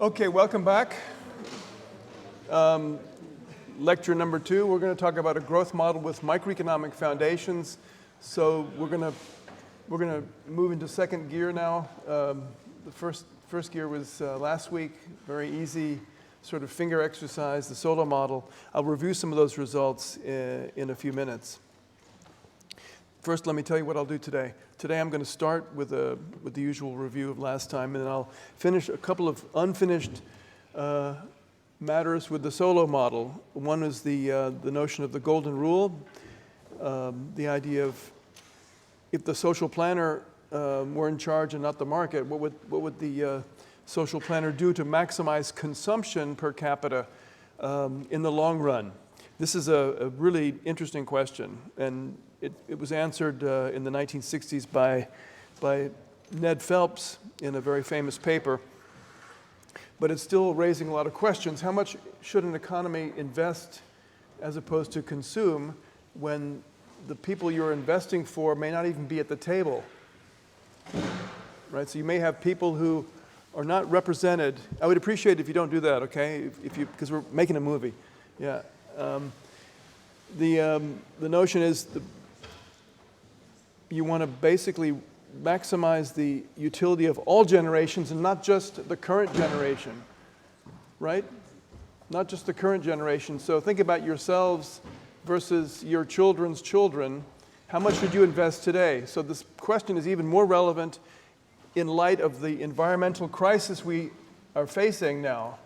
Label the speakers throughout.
Speaker 1: Okay, welcome back. Lecture number 2, we're going to talk about a growth model with microeconomic foundations. So we're going to move into second gear now. The first gear was last week, very easy sort of finger exercise, the Solow model. I'll review some of those results in a few minutes. First, let me tell you what I'll do today. Today I'm going to start with the usual review of last time, and then I'll finish a couple of unfinished matters with the Solow model. One is the notion of the golden rule, the idea of if the social planner were in charge and not the market, what would the social planner do to maximize consumption per capita in the long run? This is a really interesting question, and it was answered in the 1960s by Ned Phelps in a very famous paper. But it's still raising a lot of questions. How much should an economy invest as opposed to consume when the people you're investing for may not even be at the table? Right? So you may have people who are not represented. I would appreciate if you don't do that, okay? Because we're making a movie. Yeah. The notion is you want to basically maximize the utility of all generations and not just the current generation, right? Not just the current generation. So think about yourselves versus your children's children. How much should you invest today? So this question is even more relevant in light of the environmental crisis we are facing now.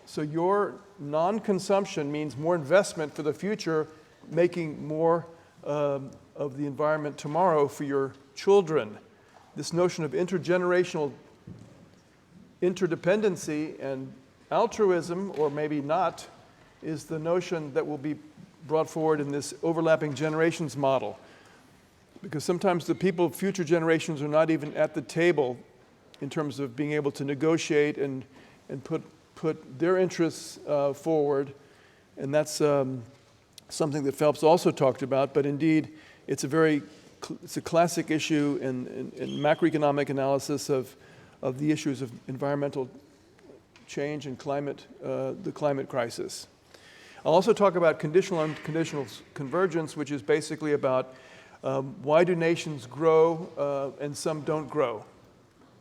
Speaker 1: So your non-consumption means more investment for the future, making more of the environment tomorrow for your children. This notion of intergenerational interdependency and altruism, or maybe not, is the notion that will be brought forward in this overlapping generations model. Because sometimes the people of future generations are not even at the table in terms of being able to negotiate and put their interests forward. And that's something that Phelps also talked about, but indeed it's a classic issue in macroeconomic analysis of the issues of environmental change and the climate crisis. I'll also talk about conditional and unconditional convergence, which is basically about why do nations grow and some don't grow.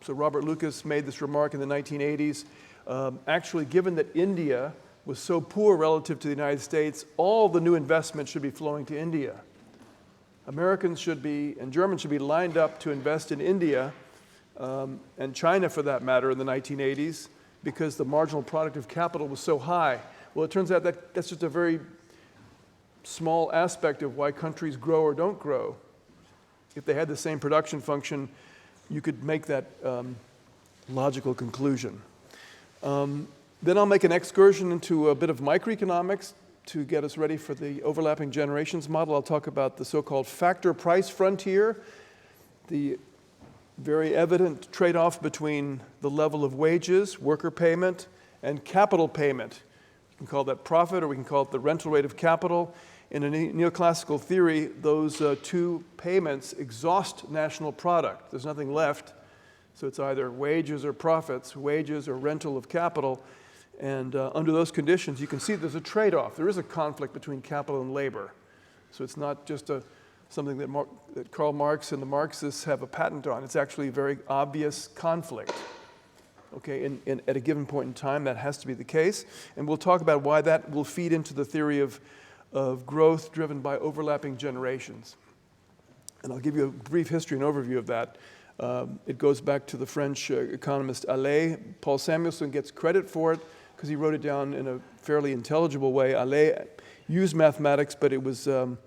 Speaker 1: So Robert Lucas made this remark in the 1980s. Actually, given that India was so poor relative to the United States, all the new investment should be flowing to India. Americans should be, and Germans should be lined up to invest in India, and China for that matter in the 1980s, because the marginal product of capital was so high. Well, it turns out that that's just a very small aspect of why countries grow or don't grow. If they had the same production function, you could make that logical conclusion. Then I'll make an excursion into a bit of microeconomics to get us ready for the overlapping generations model. I'll talk about the so-called factor price frontier, the very evident trade-off between the level of wages, worker payment, and capital payment. We can call that profit, or we can call it the rental rate of capital. In a neoclassical theory, those two payments exhaust national product. There's nothing left. So it's either wages or profits, wages or rental of capital. And under those conditions, you can see there's a trade-off. There is a conflict between capital and labor. So it's not just something that Karl Marx and the Marxists have a patent on. It's actually a very obvious conflict. Okay, at a given point in time, that has to be the case. And we'll talk about why that will feed into the theory of growth driven by overlapping generations. And I'll give you a brief history and overview of that. It goes back to the French economist Allais. Paul Samuelson gets credit for it because he wrote it down in a fairly intelligible way. Allais used mathematics, but it was très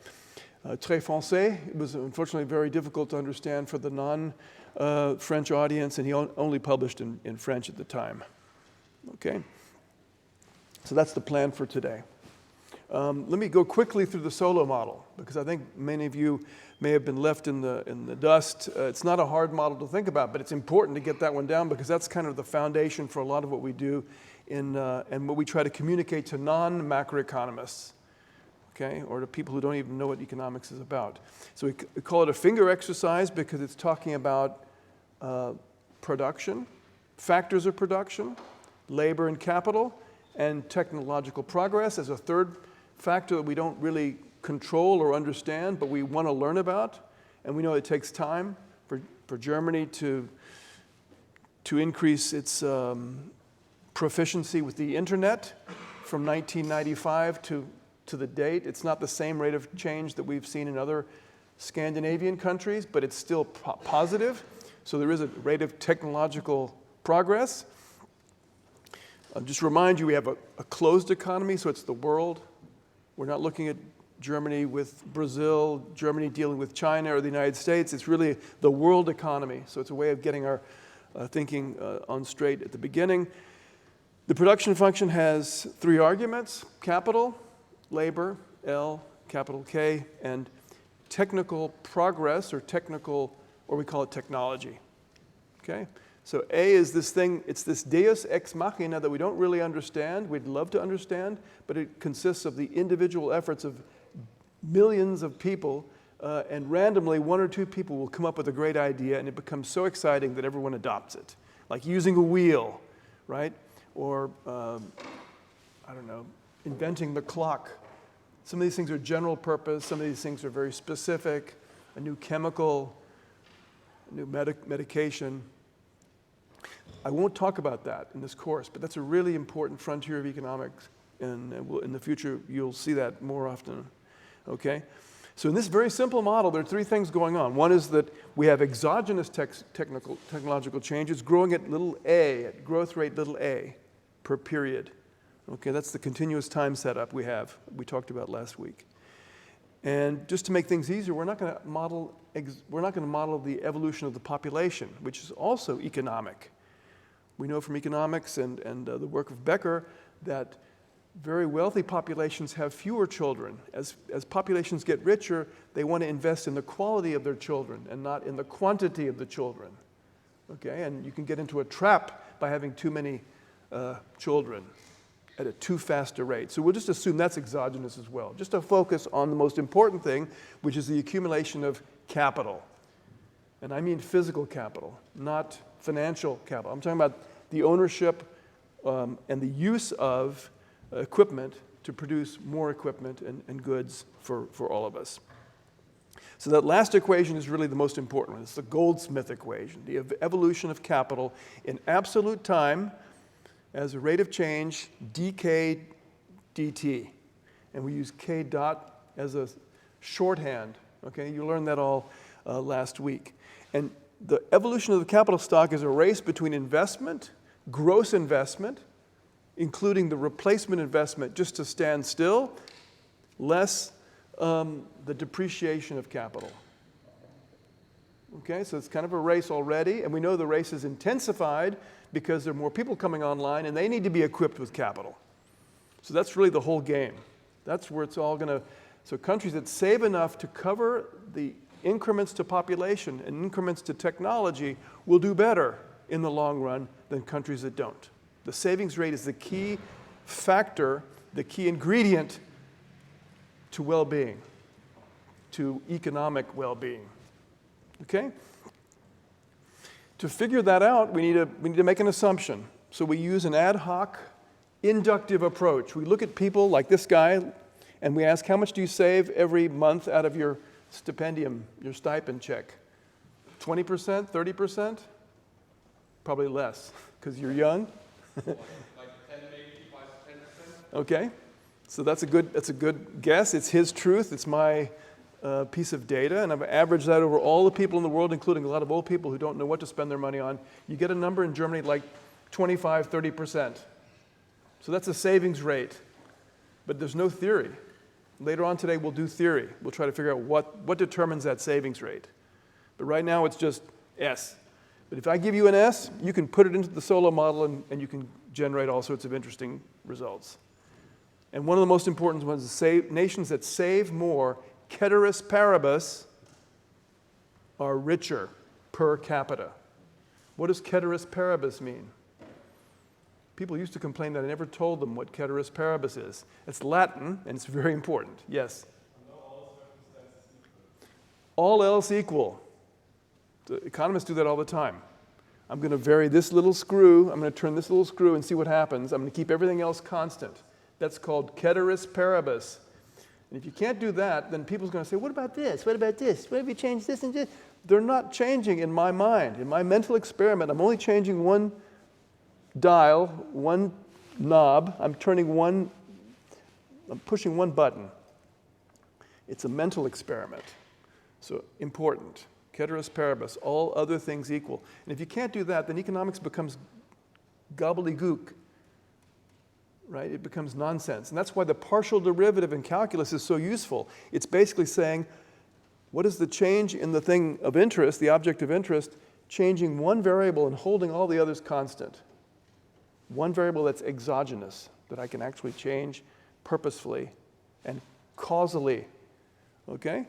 Speaker 1: français. It was unfortunately very difficult to understand for the non-French audience, and he only published in French at the time. Okay? So that's the plan for today. Let me go quickly through the Solow model, because I think many of you may have been left in the dust. It's not a hard model to think about, but it's important to get that one down, because that's kind of the foundation for a lot of what we do and what we try to communicate to non-macroeconomists, okay, or to people who don't even know what economics is about. So we call it a finger exercise because it's talking about production, factors of production, labor and capital, and technological progress as a third factor that we don't really control or understand, but we want to learn about. And we know it takes time for Germany to increase its proficiency with the internet from 1995 to the date. It's not the same rate of change that we've seen in other Scandinavian countries, but it's still positive. So there is a rate of technological progress. Just remind you, we have a closed economy, so it's the world. We're not looking at Germany with Brazil, Germany dealing with China or the United States. It's really the world economy. So it's a way of getting our thinking on straight at the beginning. The production function has three arguments: capital, labor, L, capital K, and technical progress, or technical, or we call it technology. Okay? So A is this thing, it's this deus ex machina that we don't really understand. We'd love to understand, but it consists of the individual efforts of millions of people, and randomly one or two people will come up with a great idea, and it becomes so exciting that everyone adopts it. Like using a wheel, right? Or, I don't know, inventing the clock. Some of these things are general purpose, some of these things are very specific, a new chemical, a new medication. I won't talk about that in this course, but that's a really important frontier of economics, and in the future you'll see that more often. Okay? So in this very simple model, there are three things going on. One is that we have exogenous technological changes growing at little a, at growth rate little a per period. Okay, that's the continuous time setup we talked about last week. And just to make things easier, we're not going to model the evolution of the population, which is also economic. We know from economics and the work of Becker that very wealthy populations have fewer children. As populations get richer, they want to invest in the quality of their children and not in the quantity of the children. Okay, and you can get into a trap by having too many children at a too fast a rate. So we'll just assume that's exogenous as well. Just to focus on the most important thing, which is the accumulation of capital. And I mean physical capital, not financial capital. I'm talking about the ownership and the use of equipment to produce more equipment and goods for all of us. So that last equation is really the most important one. It's the Goldsmith equation, the evolution of capital in absolute time as a rate of change, dk dt. And we use k dot as a shorthand. Okay, you learned that all last week. And the evolution of the capital stock is a race between investment, gross investment, including the replacement investment just to stand still, less the depreciation of capital. Okay, so it's kind of a race already, and we know the race is intensified because there are more people coming online, and they need to be equipped with capital. So that's really the whole game. That's where it's all going to... So countries that save enough to cover the increments to population and increments to technology will do better in the long run than countries that don't. The savings rate is the key factor, the key ingredient to well-being, to economic well-being. Okay? To figure that out, we need to make an assumption. So we use an ad hoc, inductive approach. We look at people like this guy, and we ask, how much do you save every month out of your stipendium, your stipend check? 20%, 30%? Probably less, because you're young.
Speaker 2: Like 10, maybe 5 to 10%.
Speaker 1: Okay, so that's a good guess. It's his truth. It's my piece of data, and I've averaged that over all the people in the world, including a lot of old people who don't know what to spend their money on. You get a number in Germany like 25, 30%. So that's a savings rate, but there's no theory. Later on today, we'll do theory. We'll try to figure out what determines that savings rate. But right now, it's just S. But if I give you an S, you can put it into the Solow model, and you can generate all sorts of interesting results. And one of the most important ones is nations that save more, ceteris paribus, are richer per capita. What does ceteris paribus mean? People used to complain that I never told them what ceteris paribus is. It's Latin, and it's very important. Yes? All else equal. The economists do that all the time. I'm going to vary this little screw. I'm going to turn this little screw and see what happens. I'm going to keep everything else constant. That's called ceteris paribus. And if you can't do that, then people's going to say, what about this? What about this? What if we change this and this? They're not changing in my mind. In my mental experiment, I'm only changing one dial, one knob. I'm pushing one button. It's a mental experiment. So important. Ceteris paribus, all other things equal. And if you can't do that, then economics becomes gobbledygook, right? It becomes nonsense. And that's why the partial derivative in calculus is so useful. It's basically saying, what is the change in the thing of interest, the object of interest, changing one variable and holding all the others constant? One variable that's exogenous, that I can actually change purposefully and causally, okay?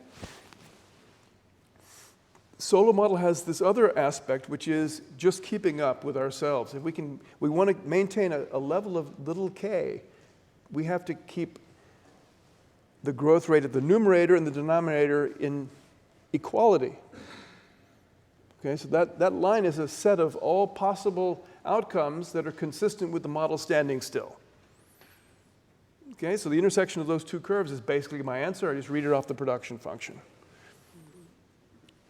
Speaker 1: Solow model has this other aspect, which is just keeping up with ourselves. If we want to maintain a level of little k, we have to keep the growth rate of the numerator and the denominator in equality. Okay, so that line is a set of all possible outcomes that are consistent with the model standing still. Okay, so the intersection of those two curves is basically my answer. I just read it off the production function.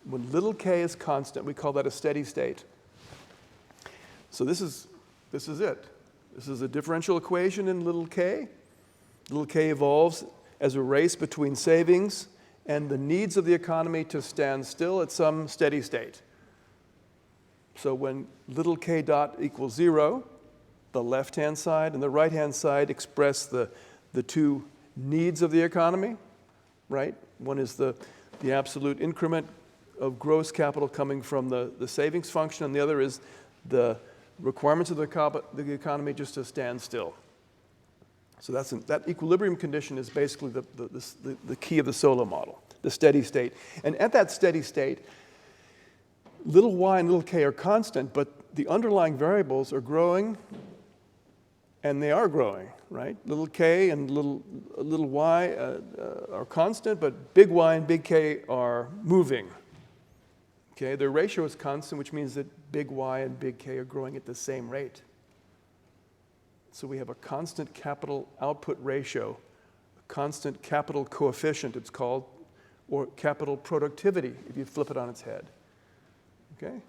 Speaker 1: When little k is constant, we call that a steady state. So this is it. This is a differential equation in little k. Little k evolves as a race between savings and the needs of the economy to stand still at some steady state. So when little k dot equals 0, the left-hand side and the right-hand side express the two needs of the economy, right? One is the absolute increment of gross capital coming from the savings function, and the other is the requirements of the economy just to stand still. So that equilibrium condition is basically the key of the Solow model, the steady state. And at that steady state, little y and little k are constant, but the underlying variables are growing, and they are growing, right? Little k and little y are constant, but big Y and big K are moving. Okay, their ratio is constant, which means that big Y and big K are growing at the same rate. So we have a constant capital output ratio, a constant capital coefficient, it's called, or capital productivity, if you flip it on its head. Okay?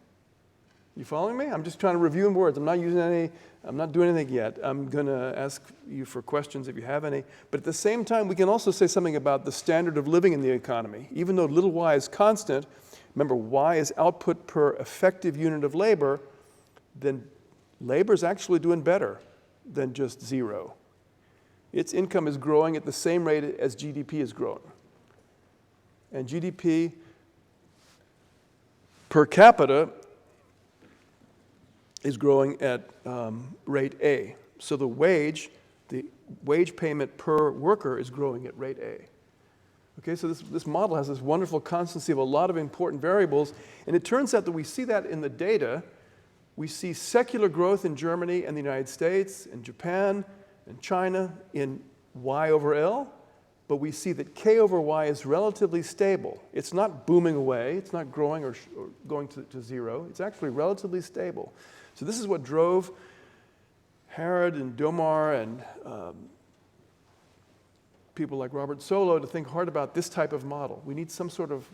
Speaker 1: You following me? I'm just trying to review in words. I'm not doing anything yet. I'm going to ask you for questions if you have any. But at the same time, we can also say something about the standard of living in the economy. Even though little y is constant, remember, y is output per effective unit of labor, then labor is actually doing better than just 0. Its income is growing at the same rate as GDP is growing. And GDP per capita is growing at rate A. So the wage payment per worker is growing at rate A. Okay, so this model has this wonderful constancy of a lot of important variables, and it turns out that we see that in the data. We see secular growth in Germany and the United States, and Japan, and China in Y over L, but we see that K over Y is relatively stable. It's not booming away, it's not growing or going to 0, it's actually relatively stable. So this is what drove Harrod and Domar and people like Robert Solow to think hard about this type of model. We need some sort of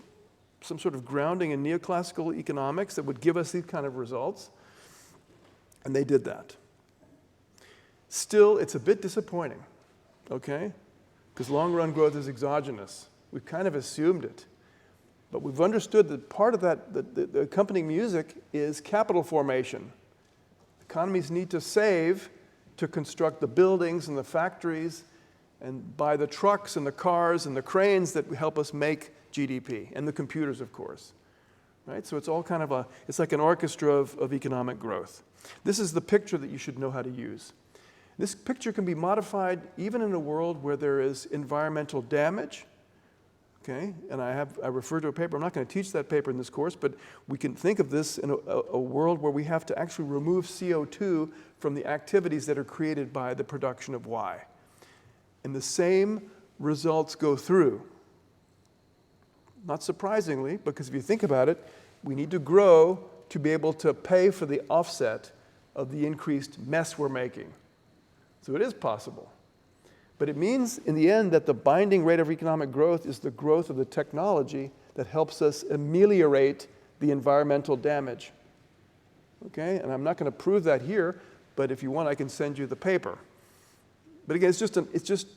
Speaker 1: grounding in neoclassical economics that would give us these kind of results, and they did that. Still, it's a bit disappointing, okay? Because long-run growth is exogenous. We've kind of assumed it. But we've understood that part of that, the accompanying music is capital formation. Economies need to save to construct the buildings and the factories and buy the trucks and the cars and the cranes that help us make GDP, and the computers, of course. Right? So it's all kind of it's like an orchestra of economic growth. This is the picture that you should know how to use. This picture can be modified even in a world where there is environmental damage. Okay? And I refer to a paper. I'm not going to teach that paper in this course, but we can think of this in a world where we have to actually remove CO2 from the activities that are created by the production of Y. And the same results go through. Not surprisingly, because if you think about it, we need to grow to be able to pay for the offset of the increased mess we're making. So it is possible. But it means, in the end, that the binding rate of economic growth is the growth of the technology that helps us ameliorate the environmental damage. Okay? And I'm not going to prove that here, but if you want, I can send you the paper. But again, it's just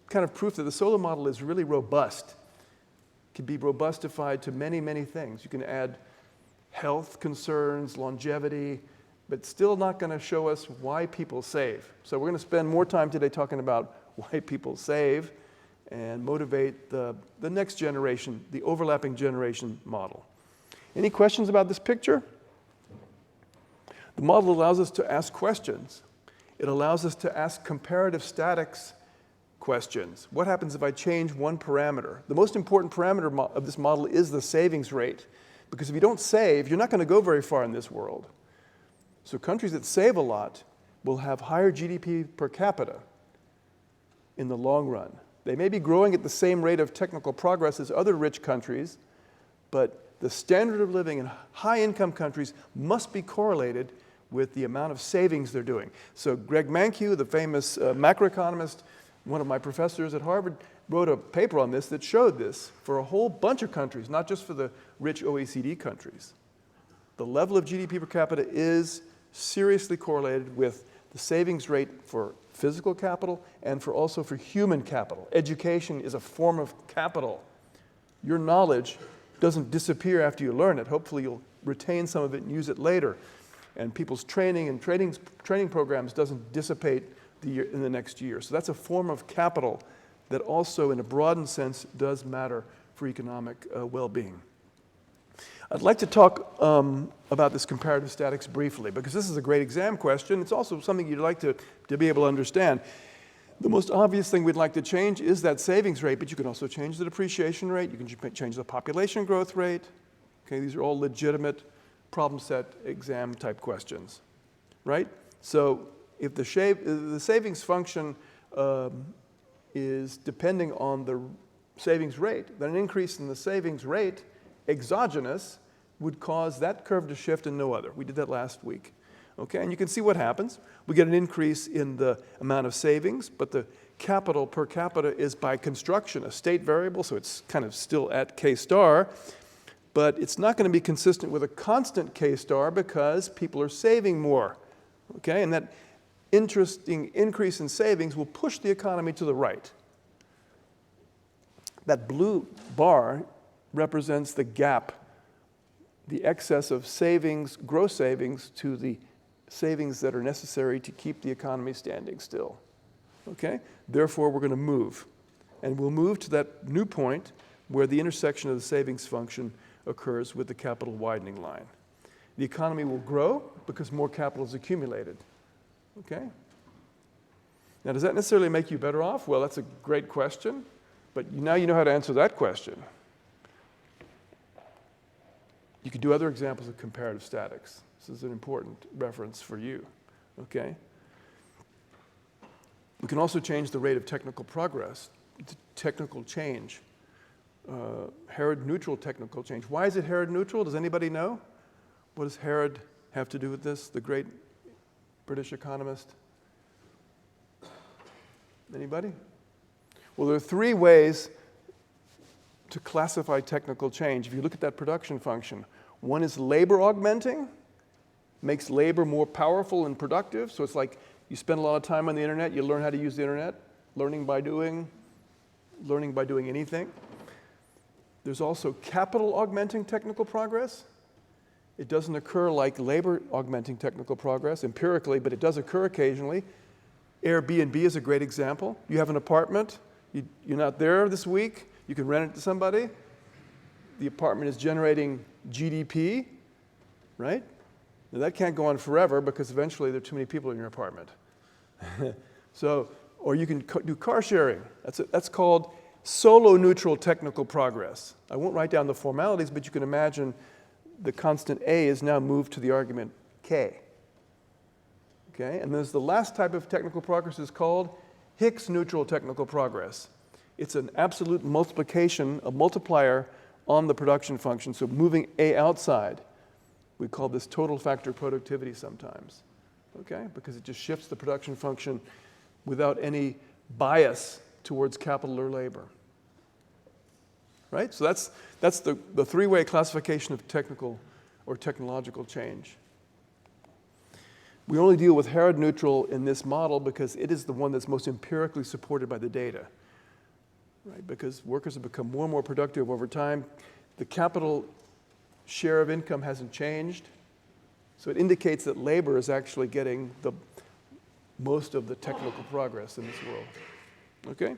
Speaker 1: kind of proof that the Solow model is really robust. It can be robustified to many, many things. You can add health concerns, longevity, but still not going to show us why people save. So we're going to spend more time today talking about why people save and motivate the next generation, the overlapping generation model. Any questions about this picture? The model allows us to ask questions. It allows us to ask comparative statics questions. What happens if I change one parameter? The most important parameter of this model is the savings rate, because if you don't save, you're not going to go very far in this world. So countries that save a lot will have higher GDP per capita in the long run. They may be growing at the same rate of technical progress as other rich countries, but the standard of living in high-income countries must be correlated with the amount of savings they're doing. So Greg Mankiw, the famous macroeconomist, one of my professors at Harvard, wrote a paper on this that showed this for a whole bunch of countries, not just for the rich OECD countries. The level of GDP per capita is seriously correlated with the savings rate for physical capital and also for human capital. Education is a form of capital. Your knowledge doesn't disappear after you learn it. Hopefully you'll retain some of it and use it later. And people's training and training programs doesn't dissipate in the next year. So that's a form of capital that also, in a broadened sense, does matter for economic well-being. I'd like to talk about this comparative statics briefly, because this is a great exam question. It's also something you'd like to be able to understand. The most obvious thing we'd like to change is that savings rate, but you can also change the depreciation rate. You can change the population growth rate. Okay, these are all legitimate problem set exam type questions, right? So if the savings function is depending on the savings rate, then an increase in the savings rate, exogenous, would cause that curve to shift and no other. We did that last week. Okay, and you can see what happens. We get an increase in the amount of savings, but the capital per capita is by construction a state variable, so it's kind of still at K star, but it's not going to be consistent with a constant K star because people are saving more. Okay, and that interesting increase in savings will push the economy to the right. That blue bar represents the gap, the excess of savings, gross savings, to the savings that are necessary to keep the economy standing still. Okay? Therefore, we're going to move. And we'll move to that new point where the intersection of the savings function occurs with the capital widening line. The economy will grow because more capital is accumulated. Okay? Now, does that necessarily make you better off? Well, that's a great question, but now you know how to answer that question. You could do other examples of comparative statics. This is an important reference for you, okay? We can also change the rate of technical progress, technical change, Herod-neutral technical change. Why is it Herod-neutral? Does anybody know? What does Herod have to do with this, the great British economist? Anybody? Well, there are three ways to classify technical change. If you look at that production function, one is labor augmenting, makes labor more powerful and productive. So it's like you spend a lot of time on the internet, you learn how to use the internet, learning by doing anything. There's also capital augmenting technical progress. It doesn't occur like labor augmenting technical progress empirically, but it does occur occasionally. Airbnb is a great example. You have an apartment, you're not there this week, you can rent it to somebody. The apartment is generating GDP, right? Now that can't go on forever because eventually there are too many people in your apartment. So, or you can do car sharing. That's called Solow neutral technical progress. I won't write down the formalities, but you can imagine the constant A is now moved to the argument K. Okay, and there's the last type of technical progress is called Hicks neutral technical progress. It's an absolute multiplication, a multiplier on the production function, so moving A outside. We call this total factor productivity sometimes, okay? Because it just shifts the production function without any bias towards capital or labor, right? So that's the three-way classification of technical or technological change. We only deal with Herod neutral in this model because it is the one that's most empirically supported by the data, right? Because workers have become more and more productive over time. The capital share of income hasn't changed, so it indicates that labor is actually getting the most of the technical progress in this world, okay?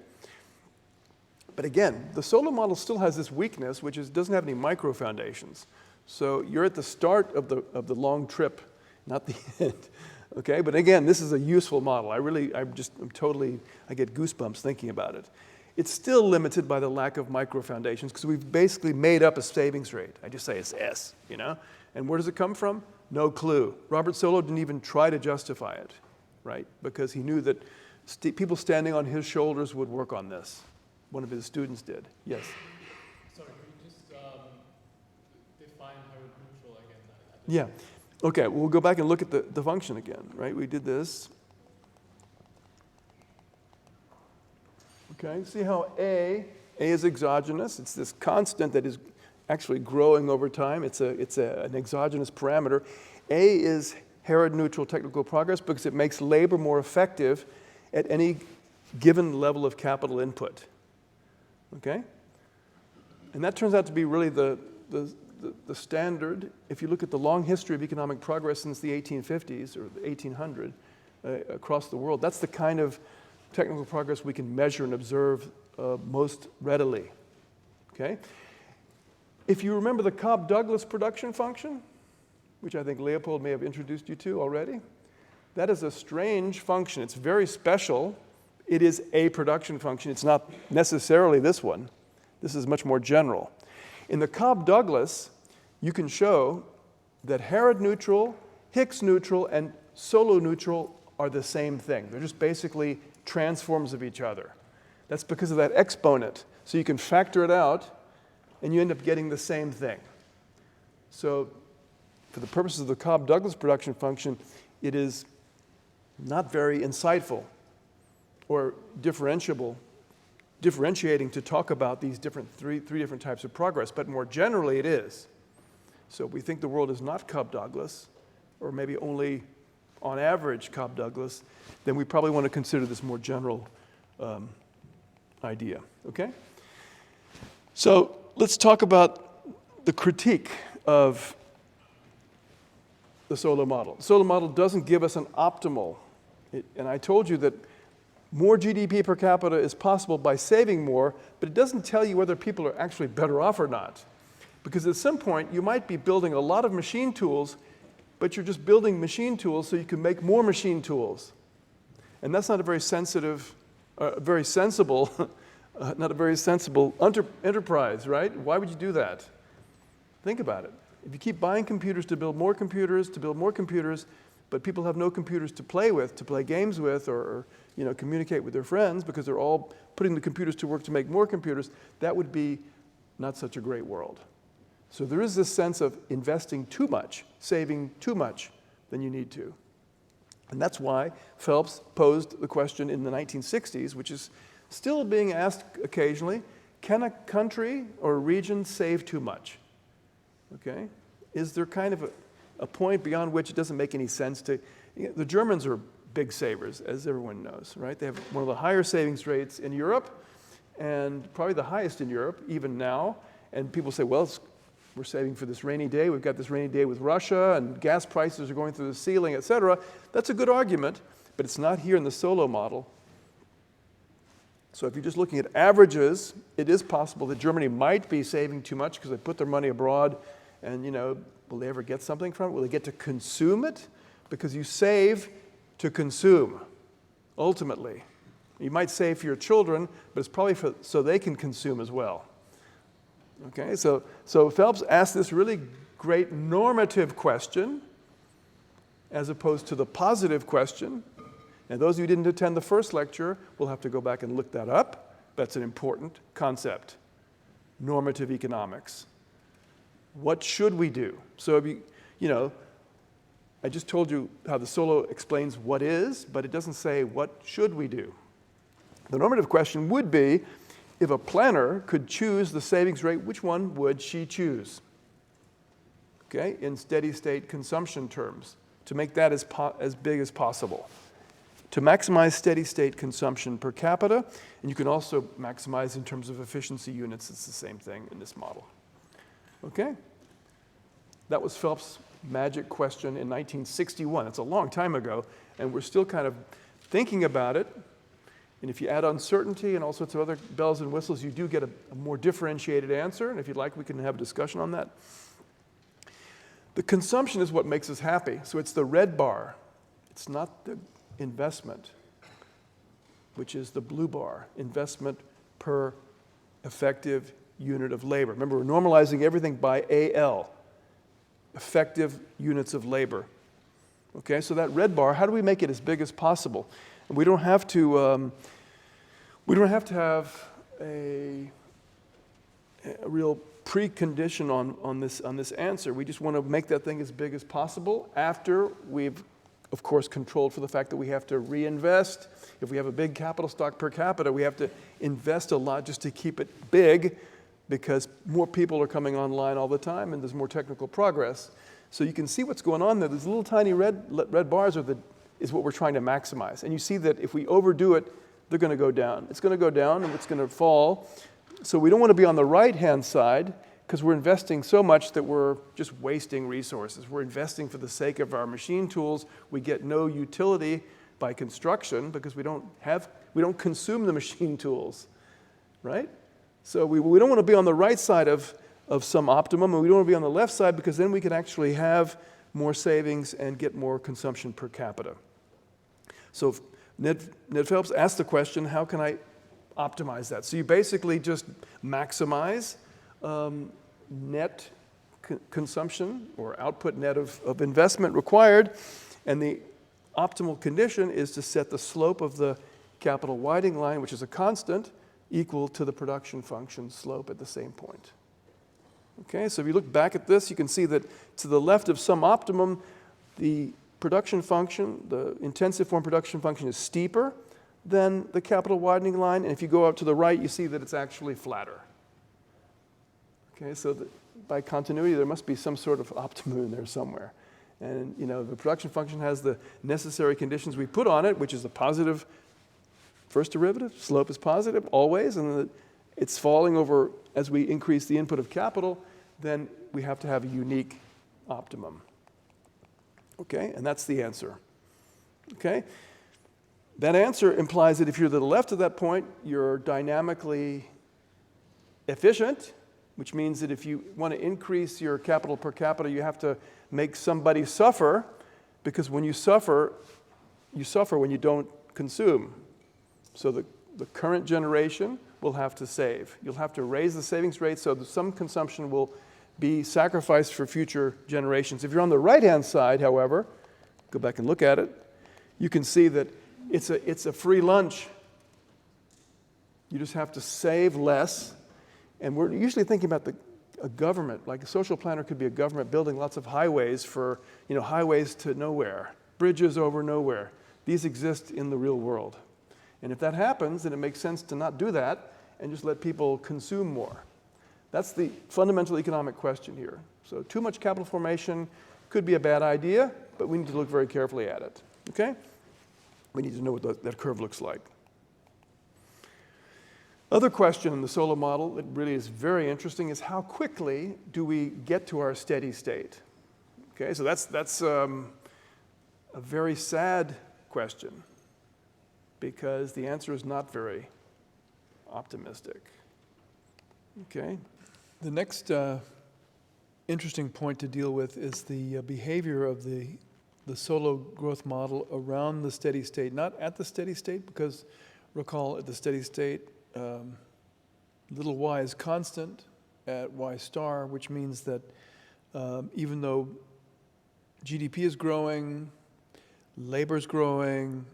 Speaker 1: But again, the Solow model still has this weakness, which is it doesn't have any microfoundations. So you're at the start of the long trip, not the end, okay? But again, this is a useful model. I get goosebumps thinking about it. It's still limited by the lack of microfoundations because we've basically made up a savings rate. I just say it's S, you know? And where does it come from? No clue. Robert Solow didn't even try to justify it, right? Because he knew that people standing on his shoulders would work on this. One of his students did. Yes?
Speaker 3: Sorry, can you just define Herod neutral again?
Speaker 1: Yeah. Okay, we'll go back and look at the function again, right? We did this. Okay, see how A is exogenous. It's this constant that is actually growing over time. It's an exogenous parameter. A is Herod neutral technical progress because it makes labor more effective at any given level of capital input. Okay? And that turns out to be really the standard. If you look at the long history of economic progress since the 1850s or the 1800 across the world, that's the kind of technical progress we can measure and observe most readily. Okay? If you remember the Cobb-Douglas production function, which I think Leopold may have introduced you to already, that is a strange function. It's very special. It is a production function. It's not necessarily this one. This is much more general. In the Cobb-Douglas, you can show that Herod neutral, Hicks neutral, and Solow neutral are the same thing. They're just basically transforms of each other. That's because of that exponent. So you can factor it out, and you end up getting the same thing. So for the purposes of the Cobb-Douglas production function, it is not very insightful or differentiating to talk about these three different types of progress, but more generally it is. So if we think the world is not Cobb-Douglas, or maybe only on average Cobb-Douglas, then we probably want to consider this more general idea, okay? So let's talk about the critique of the Solow model. The Solow model doesn't give us an optimal, and I told you that more GDP per capita is possible by saving more, but it doesn't tell you whether people are actually better off or not. Because at some point, you might be building a lot of machine tools, but you're just building machine tools so you can make more machine tools. And that's not a very sensible, not a very sensible enterprise, right? Why would you do that? Think about it. If you keep buying computers to build more computers, but people have no computers to play with, to play games with, or communicate with their friends because they're all putting the computers to work to make more computers, that would be not such a great world. So there is this sense of investing too much, saving too much than you need to. And that's why Phelps posed the question in the 1960s, which is still being asked occasionally, can a country or a region save too much? Okay? Is there kind of a point beyond which it doesn't make any sense to... the Germans are big savers, as everyone knows, right? They have one of the higher savings rates in Europe, and probably the highest in Europe, even now. And people say, well, we're saving for this rainy day. We've got this rainy day with Russia, and gas prices are going through the ceiling, et cetera. That's a good argument, but it's not here in the Solow model. So if you're just looking at averages, it is possible that Germany might be saving too much because they put their money abroad, and will they ever get something from it? Will they get to consume it? Because you save to consume, ultimately. You might save for your children, but it's probably so they can consume as well. Okay, so Phelps asked this really great normative question as opposed to the positive question. And those of you who didn't attend the first lecture will have to go back and look that up. That's an important concept, normative economics. What should we do? So if you know, I just told you how the Solow explains what is, but it doesn't say what should we do. The normative question would be, if a planner could choose the savings rate, which one would she choose? Okay, in steady state consumption terms, to make that as big as possible. To maximize steady state consumption per capita, and you can also maximize in terms of efficiency units. It's the same thing in this model. Okay? That was Phelps' magic question in 1961. It's a long time ago, and we're still kind of thinking about it. And if you add uncertainty and all sorts of other bells and whistles, you do get a more differentiated answer. And if you'd like, we can have a discussion on that. The consumption is what makes us happy. So it's the red bar. It's not the investment, which is the blue bar, investment per effective unit of labor. Remember, we're normalizing everything by AL, effective units of labor. Okay, so that red bar, how do we make it as big as possible? And we don't have to have a real precondition on this answer. We just want to make that thing as big as possible after we've, of course, controlled for the fact that we have to reinvest. If we have a big capital stock per capita, we have to invest a lot just to keep it big, because more people are coming online all the time and there's more technical progress. So you can see what's going on there. These little tiny red bars is what we're trying to maximize. And you see that if we overdo it, they're going to go down. It's going to go down and it's going to fall. So we don't want to be on the right-hand side, because we're investing so much that we're just wasting resources. We're investing for the sake of our machine tools. We get no utility by construction because we don't consume the machine tools, right? So we don't want to be on the right side of some optimum, and we don't want to be on the left side, because then we can actually have more savings and get more consumption per capita. So Ned Phelps asked the question, how can I optimize that? So you basically just maximize net consumption or output net of investment required, and the optimal condition is to set the slope of the capital widening line, which is a constant, equal to the production function slope at the same point. Okay, so if you look back at this, you can see that to the left of some optimum, the production function, the intensive form production function, is steeper than the capital widening line, and if you go up to the right, you see that it's actually flatter. Okay, so by continuity, there must be some sort of optimum in there somewhere. And you know, the production function has the necessary conditions we put on it, which is a positive first derivative, slope is positive always, and it's falling over as we increase the input of capital, then we have to have a unique optimum. Okay, and that's the answer. Okay, that answer implies that if you're to the left of that point, you're dynamically efficient, which means that if you want to increase your capital per capita, you have to make somebody suffer, because when you suffer when you don't consume. So the current generation will have to save. You'll have to raise the savings rate so that some consumption will be sacrificed for future generations. If you're on the right-hand side, however, go back and look at it, you can see that it's a free lunch. You just have to save less. And we're usually thinking about a government, like a social planner could be a government building lots of highways for, you know, highways to nowhere, bridges over nowhere. These exist in the real world. And if that happens, then it makes sense to not do that and just let people consume more. That's the fundamental economic question here. So too much capital formation could be a bad idea, but we need to look very carefully at it. Okay? We need to know what that curve looks like. Other question in the Solow model that really is very interesting is how quickly do we get to our steady state? Okay, so that's a very sad question, because the answer is not very optimistic. Okay, the next interesting point to deal with is the behavior of the Solow growth model around the steady state, not at the steady state, because recall at the steady state, little y is constant at y star, which means that even though GDP is growing, labor is growing,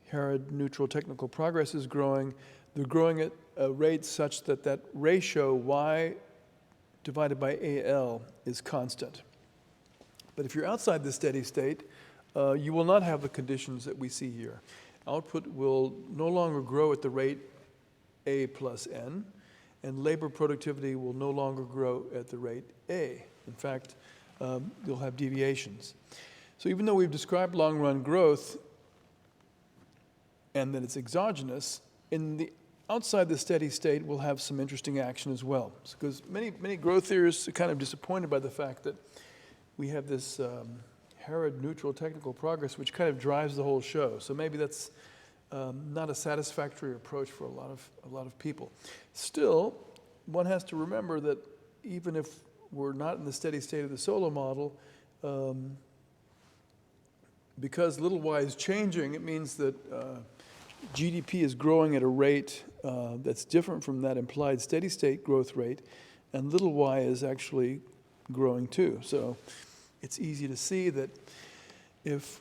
Speaker 1: Herod-neutral technical progress is growing, they're growing at a rate such that that ratio y divided by AL is constant. But if you're outside the steady state, you will not have the conditions that we see here. Output will no longer grow at the rate A plus N, and labor productivity will no longer grow at the rate A. In fact, you'll have deviations. So even though we've described long-run growth and that it's exogenous, in the outside the steady state, we'll have some interesting action as well. Because many growth theorists are kind of disappointed by the fact that we have this Herod neutral technical progress, which kind of drives the whole show. So maybe that's not a satisfactory approach for a lot of people. Still, one has to remember that even if we're not in the steady state of the Solow model, because little y is changing, it means that GDP is growing at a rate that's different from that implied steady state growth rate, and little y is actually growing too. So it's easy to see that if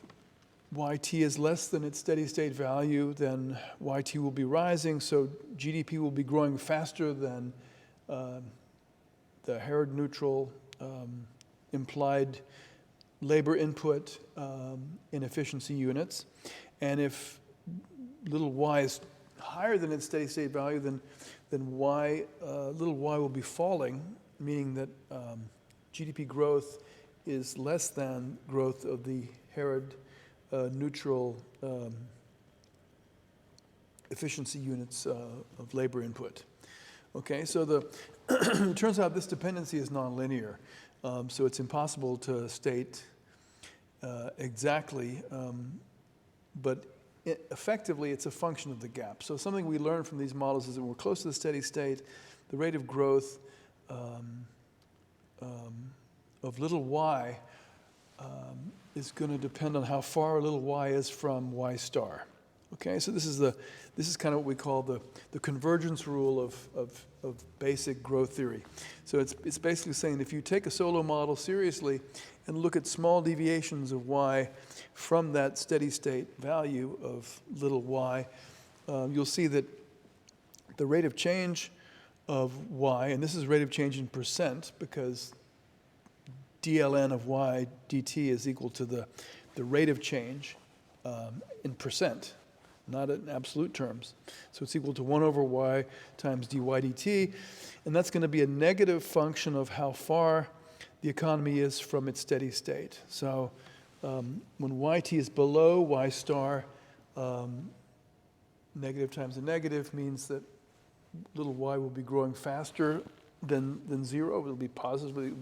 Speaker 1: yt is less than its steady state value, then yt will be rising, so GDP will be growing faster than the Herod neutral implied labor input in efficiency units. And if little y is higher than its steady state value, then little y will be falling, meaning that GDP growth is less than growth of the Herod neutral efficiency units of labor input. Okay, so it turns out this dependency is nonlinear, so it's impossible to state exactly, but effectively it's a function of the gap. So something we learn from these models is that when we're close to the steady state, the rate of growth of little y is going to depend on how far little y is from y star. Okay, so this is kind of what we call the convergence rule of basic growth theory. So it's basically saying if you take a Solow model seriously and look at small deviations of y from that steady state value of little y, you'll see that the rate of change of y, and this is rate of change in percent because dln of y dt is equal to the rate of change in percent, not in absolute terms. So it's equal to 1 over y times dy dt, and that's going to be a negative function of how far the economy is from its steady state. So when yt is below y star, negative times a negative means that little y will be growing faster than zero. It'll be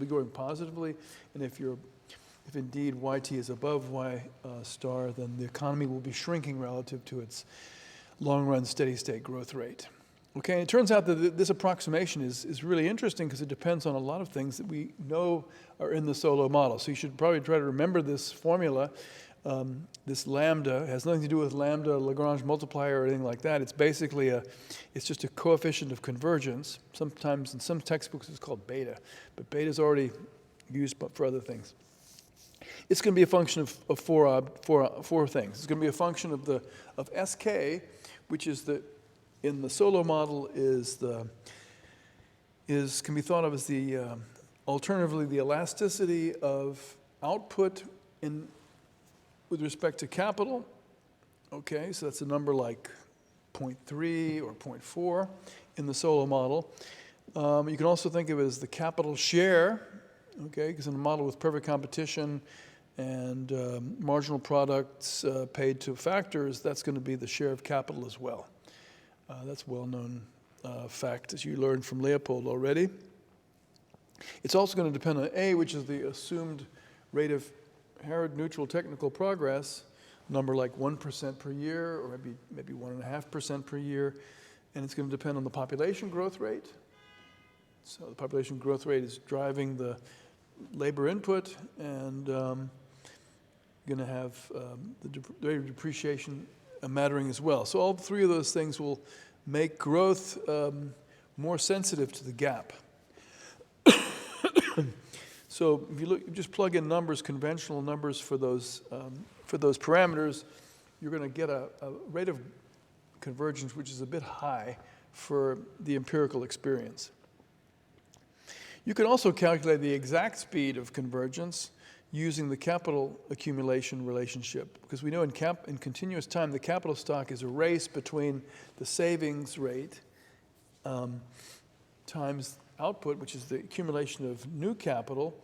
Speaker 1: growing positively, and if indeed yt is above y star, then the economy will be shrinking relative to its long-run steady-state growth rate. Okay, and it turns out that this approximation is really interesting because it depends on a lot of things that we know are in the Solow model. So you should probably try to remember this formula. This lambda has nothing to do with lambda Lagrange multiplier or anything like that. It's basically it's just a coefficient of convergence. Sometimes in some textbooks it's called beta, but beta is already used for other things. It's going to be a function of four things. It's going to be a function of sk, which is in the Solow model can be thought of as alternatively the elasticity of output with respect to capital. Okay, so that's a number like 0.3 or 0.4 in the Solow model. You can also think of it as the capital share, okay, because in a model with perfect competition and marginal products paid to factors, that's going to be the share of capital as well. That's a well-known fact, as you learned from Leopold already. It's also going to depend on A, which is the assumed rate of Herod neutral technical progress, number like 1% per year, or maybe 1.5% per year, and it's going to depend on the population growth rate. So the population growth rate is driving the labor input, and going to have the rate of depreciation mattering as well. So all three of those things will make growth more sensitive to the gap. So if you just plug in numbers, conventional numbers for those parameters, you're going to get a rate of convergence which is a bit high for the empirical experience. You can also calculate the exact speed of convergence using the capital accumulation relationship, because we know in continuous time, the capital stock is a race between the savings rate times output, which is the accumulation of new capital,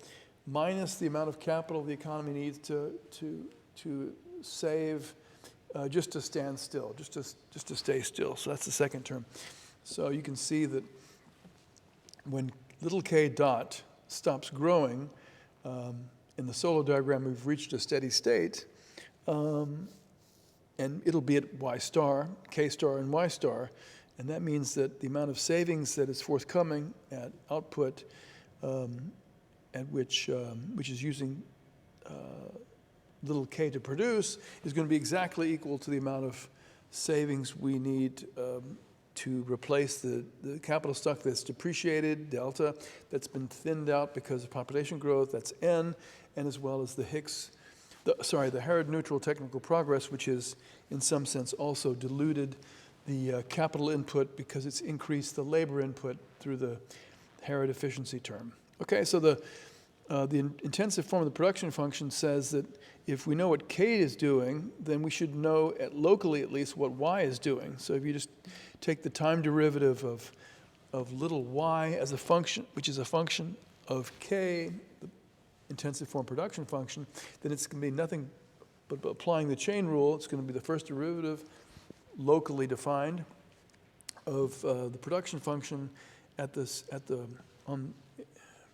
Speaker 1: minus the amount of capital the economy needs to save just to stand still, just to stay still. So that's the second term. So you can see that when little k dot stops growing, in the Solow diagram, we've reached a steady state, and it'll be at y star, k star, and y star, and that means that the amount of savings that is forthcoming at output, at which is using little k to produce, is going to be exactly equal to the amount of savings we need to replace the capital stock that's depreciated, delta, that's been thinned out because of population growth, that's n, and as well as the the Harrod-neutral technical progress, which is in some sense also diluted the capital input because it's increased the labor input through the Harrod efficiency term. Okay, so the intensive form of the production function says that if we know what k is doing, then we should know locally at least what y is doing. So if you just take the time derivative of little y as a function, which is a function of k, the intensive form production function, then it's going to be nothing but applying the chain rule. It's going to be the first derivative locally defined of the production function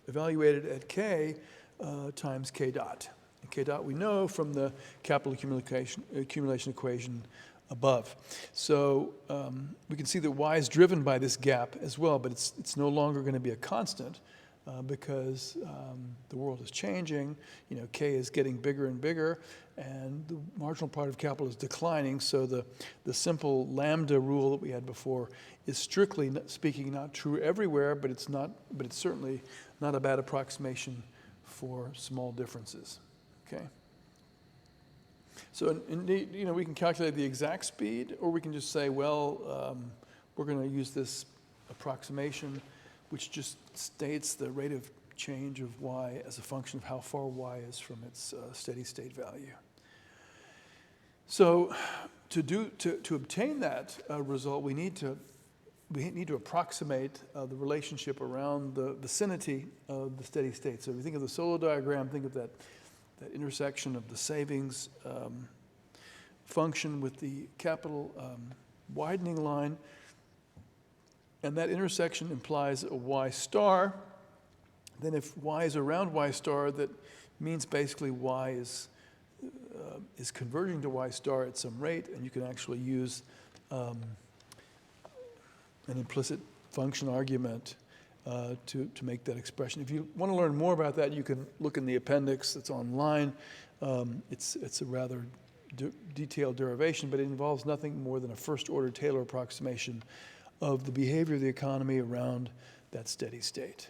Speaker 1: evaluated at k times k dot. And k dot we know from the capital accumulation equation above. So we can see that y is driven by this gap as well, but it's no longer going to be a constant because the world is changing. You know, k is getting bigger and bigger, and the marginal part of capital is declining. So the simple lambda rule that we had before is strictly speaking not true everywhere, but it's certainly not a bad approximation for small differences. Okay. So indeed, you know, we can calculate the exact speed, or we can just say, well, we're going to use this approximation, which just states the rate of change of y as a function of how far y is from its steady state value. So to obtain that result, we need to approximate the relationship around the vicinity of the steady state. So if you think of the Solow diagram, think of that intersection of the savings function with the capital widening line, and that intersection implies a y star. Then if y is around y star, that means basically y is converging to y star at some rate, and you can actually use an implicit function argument to make that expression. If you want to learn more about that, you can look in the appendix that's online. It's a rather detailed derivation, but it involves nothing more than a first-order Taylor approximation of the behavior of the economy around that steady state.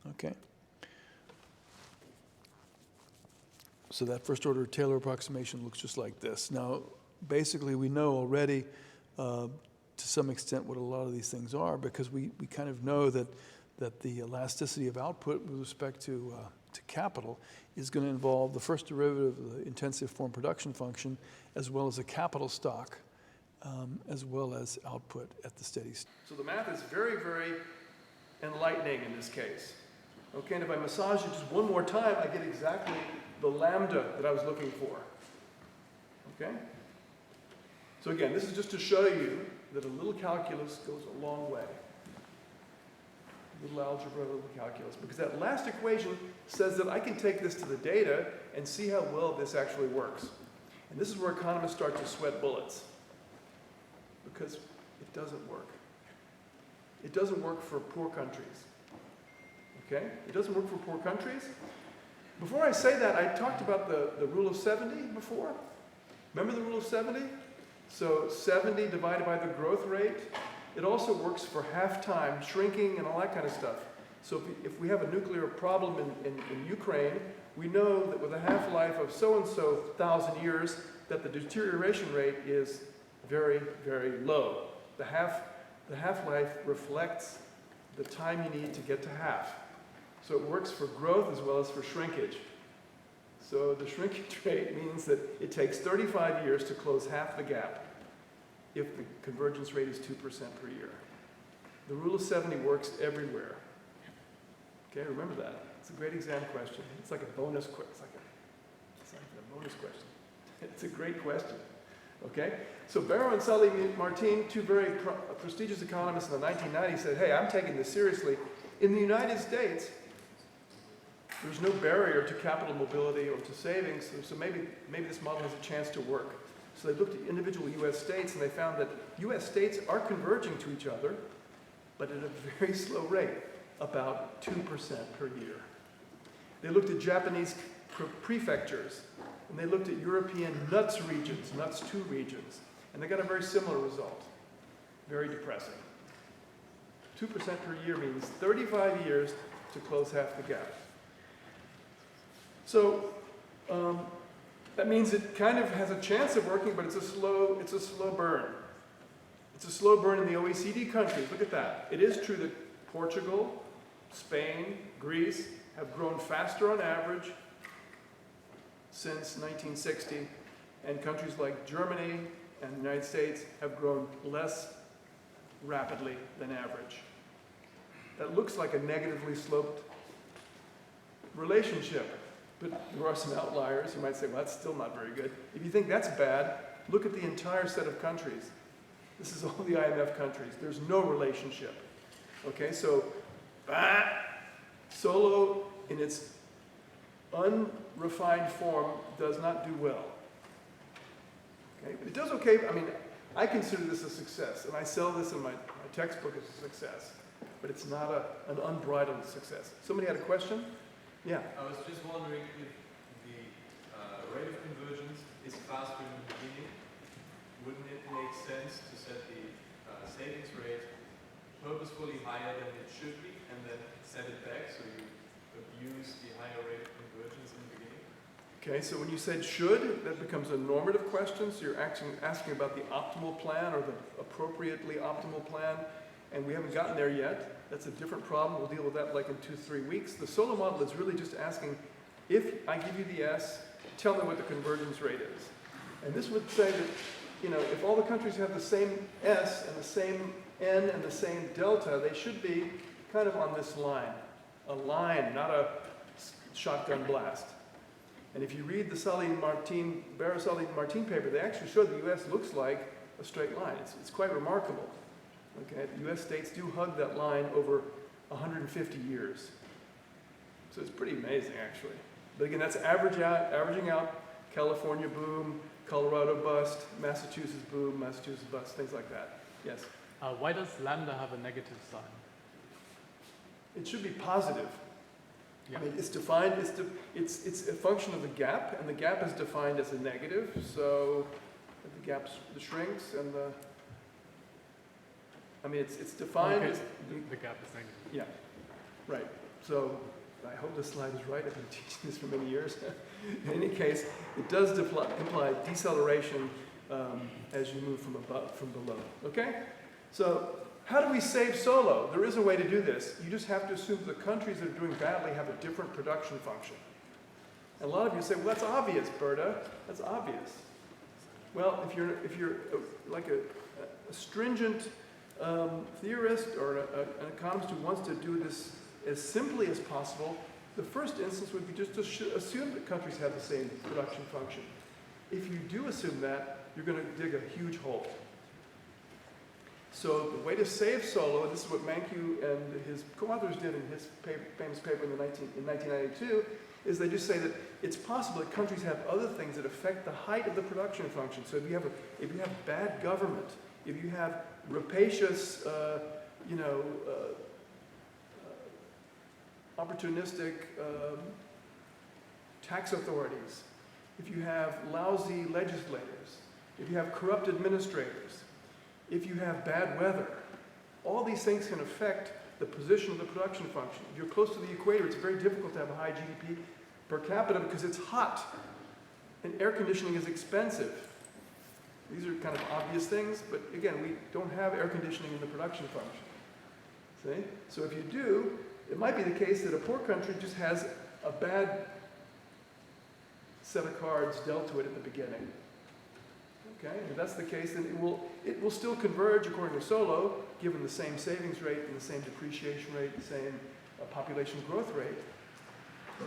Speaker 1: Okay? So that first-order Taylor approximation looks just like this. Now, basically, we know already to some extent what a lot of these things are, because we kind of know that the elasticity of output with respect to capital is going to involve the first derivative of the intensive form production function, as well as a capital stock, as well as output at the steady state. So the math is very, very enlightening in this case. Okay, and if I massage it just one more time, I get exactly the lambda that I was looking for. Okay? So again, this is just to show you that a little calculus goes a long way. Little algebra, little calculus. Because that last equation says that I can take this to the data and see how well this actually works. And this is where economists start to sweat bullets. Because it doesn't work. It doesn't work for poor countries. Okay? It doesn't work for poor countries. Before I say that, I talked about the rule of 70 before. Remember the rule of 70? So 70 divided by the growth rate. It also works for half-time, shrinking, and all that kind of stuff. So if we have a nuclear problem in Ukraine, we know that with a half-life of so-and-so 1,000 years, that the deterioration rate is very, very low. The half-life reflects the time you need to get to half. So it works for growth as well as for shrinkage. So the shrinkage rate means that it takes 35 years to close half the gap if the convergence rate is 2% per year. The rule of 70 works everywhere. Okay, remember that. It's a great exam question. It's like a bonus question. It's like a bonus question. It's a great question. Okay? So Barrow and Sully-Martin, two very prestigious economists in the 1990s, said, hey, I'm taking this seriously. In the United States, there's no barrier to capital mobility or to savings, so maybe this model has a chance to work. So they looked at individual US states and they found that US states are converging to each other, but at a very slow rate, about 2% per year. They looked at Japanese prefectures, and they looked at European NUTS regions, NUTS 2 regions, and they got a very similar result. Very depressing. 2% per year means 35 years to close half the gap. So that means it kind of has a chance of working, but it's a slow burn. It's a slow burn in the OECD countries. Look at that. It is true that Portugal, Spain, Greece have grown faster on average since 1960, and countries like Germany and the United States have grown less rapidly than average. That looks like a negatively sloped relationship, but there are some outliers. You might say, well, that's still not very good. If you think that's bad, look at the entire set of countries. This is all the IMF countries. There's no relationship. Okay, so Solow, in its unrefined form, does not do well. Okay, but it does okay. I mean, I consider this a success, and I sell this in my textbook as a success, but it's not an unbridled success. Somebody had a question? Yeah.
Speaker 2: I was just wondering if the rate of convergence is faster in the beginning. Wouldn't it make sense to set the savings rate purposefully higher than it should be, and then set it back so you abuse the higher rate of convergence in the beginning?
Speaker 1: Okay, so when you said should, that becomes a normative question. So you're asking about the optimal plan or the appropriately optimal plan, and we haven't gotten there yet. That's a different problem. We'll deal with that like in 2-3 weeks. The Solow model is really just asking, if I give you the S, tell me what the convergence rate is. And this would say that, you know, if all the countries have the same S and the same N and the same delta, they should be kind of on this line. A line, not a shotgun blast. And if you read the Barrow-Sully-Martin paper, they actually show the US looks like a straight line. It's quite remarkable. Okay, the US states do hug that line over 150 years. So it's pretty amazing, actually. But again, that's averaging out California boom, Colorado bust, Massachusetts boom, Massachusetts bust, things like that. Yes?
Speaker 3: Why does lambda have a negative sign?
Speaker 1: It should be positive.
Speaker 3: Yeah.
Speaker 1: I mean, it's defined, it's a function of the gap, and the gap is defined as a negative, so the gap shrinks, and it's defined as...
Speaker 3: The gap is negative.
Speaker 1: Yeah, right. So I hope this slide is right. I've been teaching this for many years. In any case, it does imply deceleration as you move from below. Okay? So how do we save Solow? There is a way to do this. You just have to assume the countries that are doing badly have a different production function. And a lot of you say, well, that's obvious, Burda. That's obvious. Well, if you're like a stringent theorist or an economist who wants to do this as simply as possible, the first instance would be just to assume that countries have the same production function. If you do assume that, you're going to dig a huge hole. So the way to save Solow, and this is what Mankiw and his co-authors did in his famous paper in 1992, is they just say that it's possible that countries have other things that affect the height of the production function. So if you have bad government, if you have rapacious, opportunistic tax authorities, if you have lousy legislators, if you have corrupt administrators, if you have bad weather, all these things can affect the position of the production function. If you're close to the equator, it's very difficult to have a high GDP per capita because it's hot, and air conditioning is expensive. These are kind of obvious things, but again, we don't have air conditioning in the production function. See? So if you do, it might be the case that a poor country just has a bad set of cards dealt to it at the beginning. Okay, if that's the case, then it will still converge according to Solow, given the same savings rate and the same depreciation rate, the same population growth rate,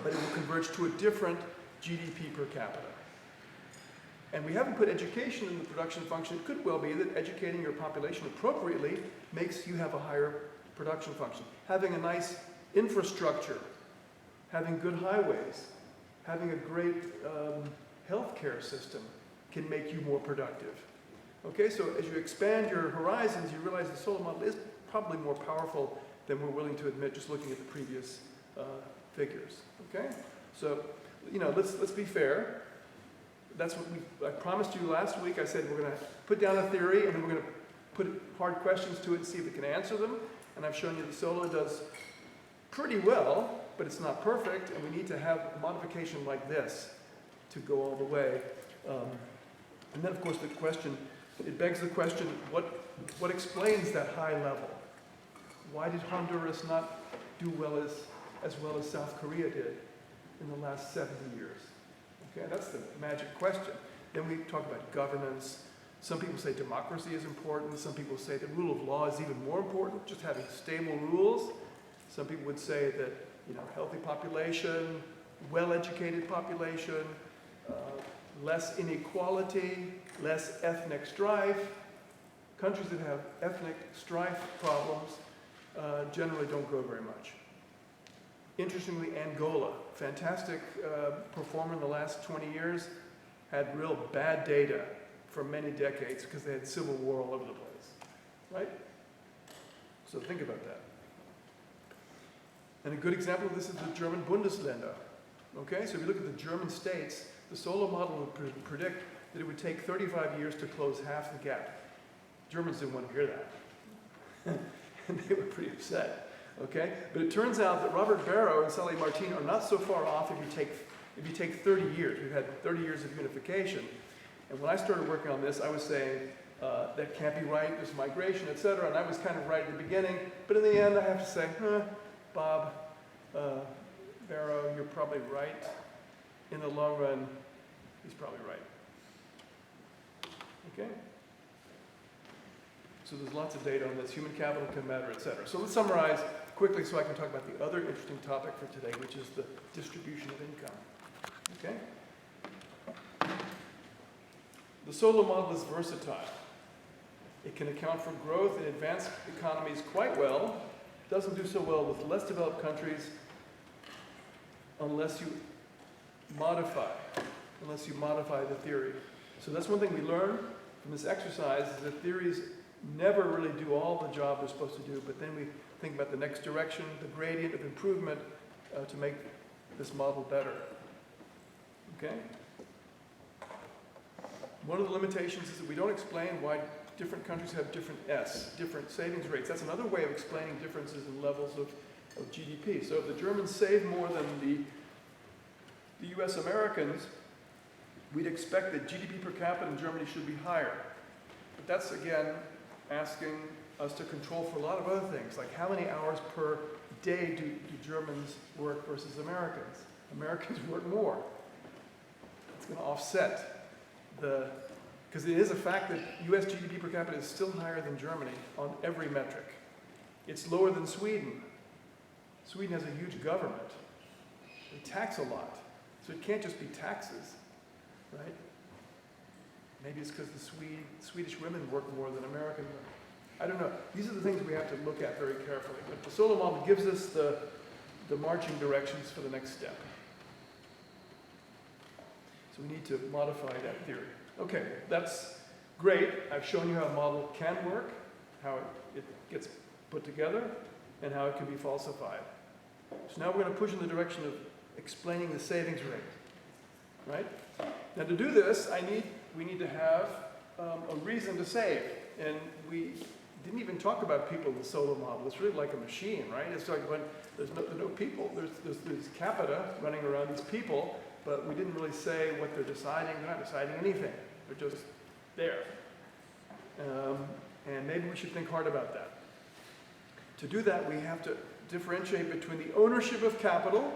Speaker 1: but it will converge to a different GDP per capita. And we haven't put education in the production function. It could well be that educating your population appropriately makes you have a higher production function. Having a nice infrastructure, having good highways, having a great healthcare system can make you more productive. Okay, so as you expand your horizons, you realize the Solow model is probably more powerful than we're willing to admit just looking at the previous figures. Okay, so let's be fair. That's what I promised you last week. I said we're going to put down a theory and then we're going to put hard questions to it and see if we can answer them. And I've shown you that Solow does pretty well, but it's not perfect, and we need to have a modification like this to go all the way. And then, of course, it begs the question, what explains that high level? Why did Honduras not do as well as South Korea did in the last 70 years? Okay, that's the magic question. Then we talk about governance. Some people say democracy is important. Some people say the rule of law is even more important, just having stable rules. Some people would say that healthy population, well-educated population, less inequality, less ethnic strife. Countries that have ethnic strife problems generally don't grow very much. Interestingly, Angola, fantastic performer in the last 20 years, had real bad data for many decades because they had civil war all over the place, right? So think about that. And a good example of this is the German Bundesländer. Okay, so if you look at the German states, the Solow model would predict that it would take 35 years to close half the gap. Germans didn't want to hear that. And they were pretty upset. Okay, but it turns out that Robert Barrow and Sally Martin are not so far off if you take 30 years. We've had 30 years of unification. And when I started working on this, I was saying, that can't be right, there's migration, etc. And I was kind of right at the beginning. But in the end, I have to say, Bob, Barrow, you're probably right. In the long run, he's probably right. Okay? So there's lots of data on this. Human capital can matter, etc. So let's summarize quickly so I can talk about the other interesting topic for today, which is the distribution of income. Okay? The Solow model is versatile. It can account for growth in advanced economies quite well. It doesn't do so well with less developed countries unless you modify the theory. So that's one thing we learn from this exercise, is that theories never really do all the job they're supposed to do, but then we think about the next direction, the gradient of improvement to make this model better. Okay? One of the limitations is that we don't explain why different countries have different savings rates. That's another way of explaining differences in levels of GDP. So if the Germans save more than the US Americans, we'd expect that GDP per capita in Germany should be higher. But that's, again, asking us to control for a lot of other things, like how many hours per day do Germans work versus Americans? Americans work more. It's going to offset because it is a fact that US GDP per capita is still higher than Germany on every metric. It's lower than Sweden. Sweden has a huge government. They tax a lot. So it can't just be taxes, right? Maybe it's because the Swedish women work more than American women. I don't know. These are the things we have to look at very carefully. But the Solow model gives us the marching directions for the next step. So we need to modify that theory. Okay, that's great. I've shown you how a model can work, how it gets put together, and how it can be falsified. So now we're going to push in the direction of explaining the savings rate. Right? Now to do this, we need to have a reason to save. And we didn't even talk about people in the Solow model. It's really like a machine, right? It's like when there's no people. There's capita running around these people, but we didn't really say what they're deciding. They're not deciding anything. They're just there. And maybe we should think hard about that. To do that, we have to differentiate between the ownership of capital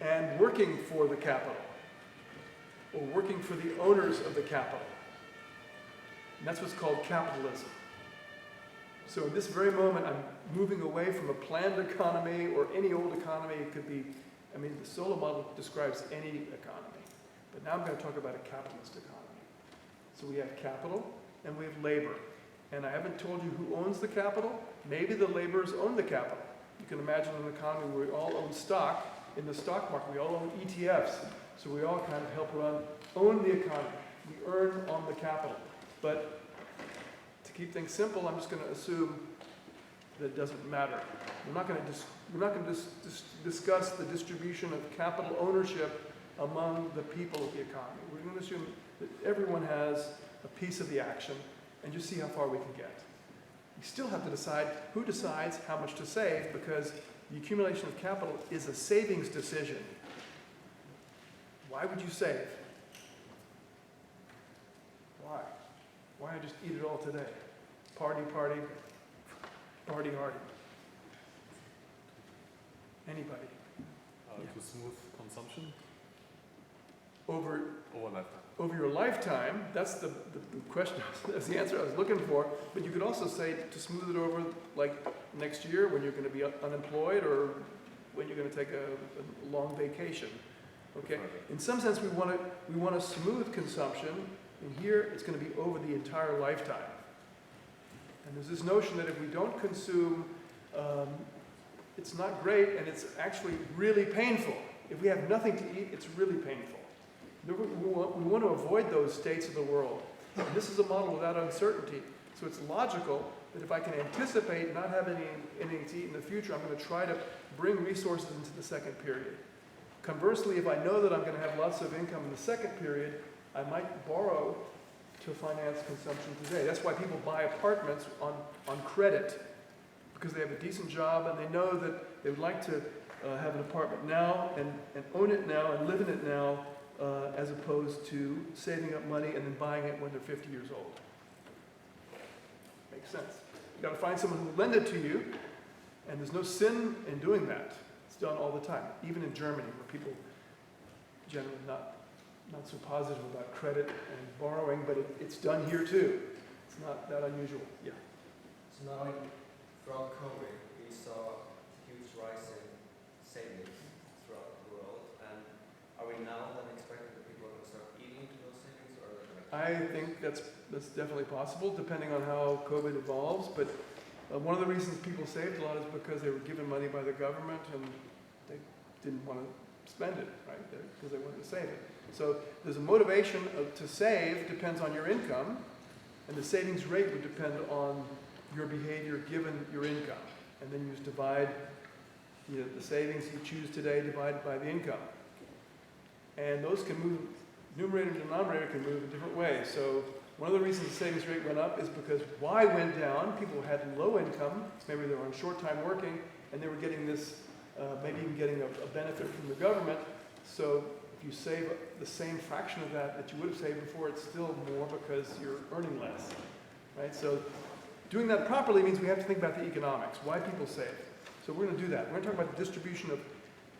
Speaker 1: and working for the capital, or working for the owners of the capital. And that's what's called capitalism. So at this very moment, I'm moving away from a planned economy or any old economy. It could be, I mean, the Solow model describes any economy. But now I'm going to talk about a capitalist economy. So we have capital and we have labor. And I haven't told you who owns the capital. Maybe the laborers own the capital. You can imagine an economy where we all own stock in the stock market. We all own ETFs. So we all kind of help own the economy. We earn on the capital. But to keep things simple, I'm just going to assume that it doesn't matter. We're not going to discuss the distribution of capital ownership among the people of the economy. We're going to assume that everyone has a piece of the action and just see how far we can get. You still have to decide who decides how much to save, because the accumulation of capital is a savings decision. Why would you save? Why? Why not just eat it all today? Party, party, party hardy. Anybody?
Speaker 4: To smooth consumption?
Speaker 1: Over
Speaker 4: lifetime.
Speaker 1: Over your lifetime, that's the question, that's the answer I was looking for. But you could also say to smooth it over like next year when you're going to be unemployed, or when you're going to take a long vacation. Okay? In some sense, we want to smooth consumption, and here it's going to be over the entire lifetime. And there's this notion that if we don't consume, it's not great, and it's actually really painful. If we have nothing to eat, it's really painful. We want to avoid those states of the world. And this is a model without uncertainty. So it's logical that if I can anticipate not having anything to eat in the future, I'm going to try to bring resources into the second period. Conversely, if I know that I'm going to have lots of income in the second period, I might borrow to finance consumption today. That's why people buy apartments on credit, because they have a decent job and they know that they would like to have an apartment now and own it now and live in it now, as opposed to saving up money and then buying it when they're 50 years old. Makes sense. You've got to find someone who will lend it to you, and there's no sin in doing that. It's done all the time, even in Germany, where people generally not so positive about credit and borrowing, but it's done here too. It's not that unusual. Yeah.
Speaker 5: So now, throughout COVID, we saw a huge rise in savings throughout the world, and are we now then expecting that people are going to start eating into those savings, or are they going to...
Speaker 1: I think that's definitely possible, depending on how COVID evolves. But one of the reasons people saved a lot is because they were given money by the government and they didn't want to spend it, right? Because they wanted to save it. So there's a motivation to save, depends on your income, and the savings rate would depend on your behavior given your income. And then you just divide the savings you choose today divided by the income. And those can move, numerator and denominator can move in different ways. So one of the reasons the savings rate went up is because Y went down. People had low income, maybe they were on short time working, and they were getting this, maybe even getting a benefit from the government. So if you save the same fraction of that you would have saved before, it's still more because you're earning less, right? So doing that properly means we have to think about the economics, why people save. So we're going to do that. We're going to talk about the distribution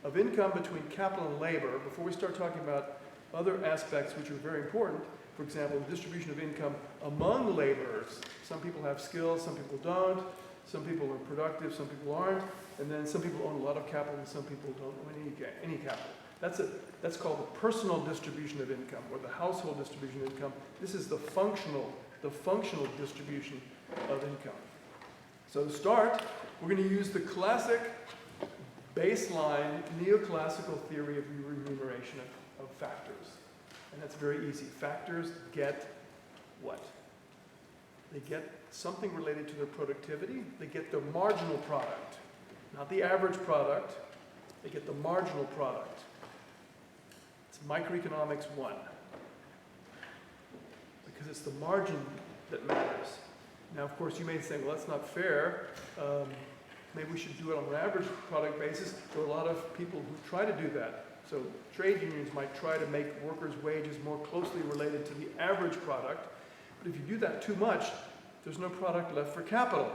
Speaker 1: of income between capital and labor before we start talking about other aspects which are very important. For example, the distribution of income among laborers. Some people have skills, some people don't. Some people are productive, some people aren't. And then some people own a lot of capital and some people don't own any capital. That's called the personal distribution of income, or the household distribution of income. This is the functional distribution of income. So to start, we're going to use the classic baseline neoclassical theory of remuneration of factors. And that's very easy. Factors get what? They get something related to their productivity. They get their marginal product, not the average product. They get the marginal product. It's microeconomics 1. Because it's the margin that matters. Now, of course, you may say, well, that's not fair. Maybe we should do it on an average product basis. There are a lot of people who try to do that. So trade unions might try to make workers' wages more closely related to the average product. But if you do that too much, there's no product left for capital.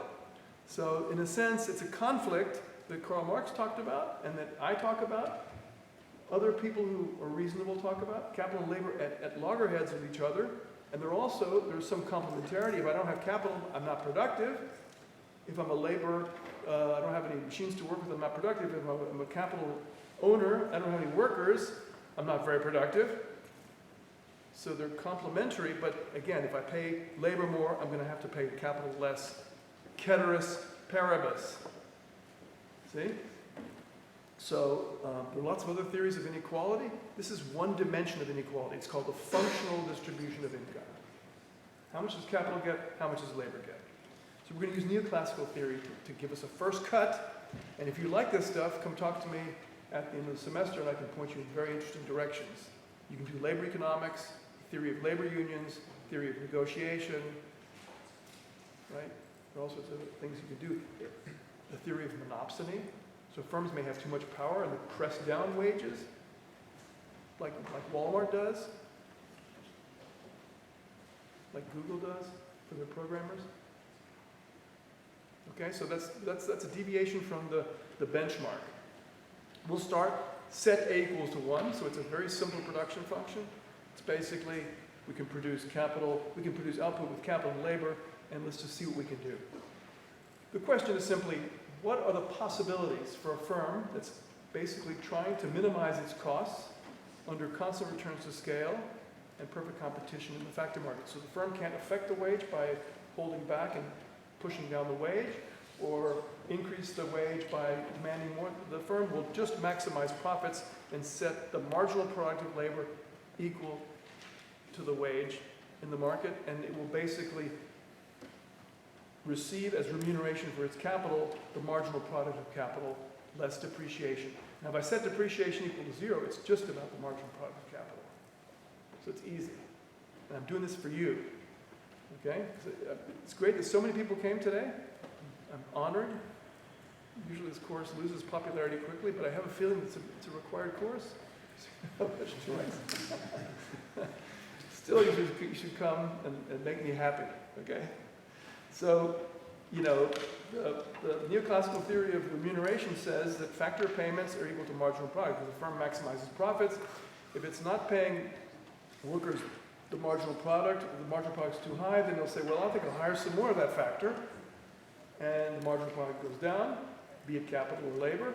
Speaker 1: So in a sense, it's a conflict that Karl Marx talked about and that I talk about, other people who are reasonable talk about, capital and labor at loggerheads with each other. And there's some complementarity. If I don't have capital, I'm not productive. If I'm a laborer, I don't have any machines to work with, I'm not productive. If I'm a capital owner, I don't have any workers, I'm not very productive. So they're complementary, but again, if I pay labor more, I'm going to have to pay capital less. Ceteris paribus. See? So there are lots of other theories of inequality. This is one dimension of inequality. It's called the functional distribution of income. How much does capital get? How much does labor get? So we're going to use neoclassical theory to give us a first cut. And if you like this stuff, come talk to me at the end of the semester and I can point you in very interesting directions. You can do labor economics, theory of labor unions, theory of negotiation, right? There are all sorts of things you can do. The theory of monopsony. So firms may have too much power and they press down wages, like Walmart does, like Google does for their programmers. Okay, so that's a deviation from the benchmark. We'll start set A equals to 1, so it's a very simple production function. It's basically we can produce output with capital and labor, and let's just see what we can do. The question is simply, what are the possibilities for a firm that's basically trying to minimize its costs under constant returns to scale and perfect competition in the factor market? So the firm can't affect the wage by holding back and pushing down the wage, or increase the wage by demanding more. The firm will just maximize profits and set the marginal product of labor equal to the wage in the market, and it will basically receive as remuneration for its capital the marginal product of capital less depreciation. Now if I set depreciation equal to 0, it's just about the marginal product of capital. So it's easy. And I'm doing this for you. Okay? It's great that so many people came today. I'm honored. Usually this course loses popularity quickly, but I have a feeling it's a required course. So much choice. Still, you should come and make me happy, okay? So, you know, the neoclassical theory of remuneration says that factor payments are equal to marginal product. If the firm maximizes profits, if it's not paying workers the marginal product, if the marginal product's too high, then they'll say, well, I think I'll hire some more of that factor. And the marginal product goes down, be it capital or labor.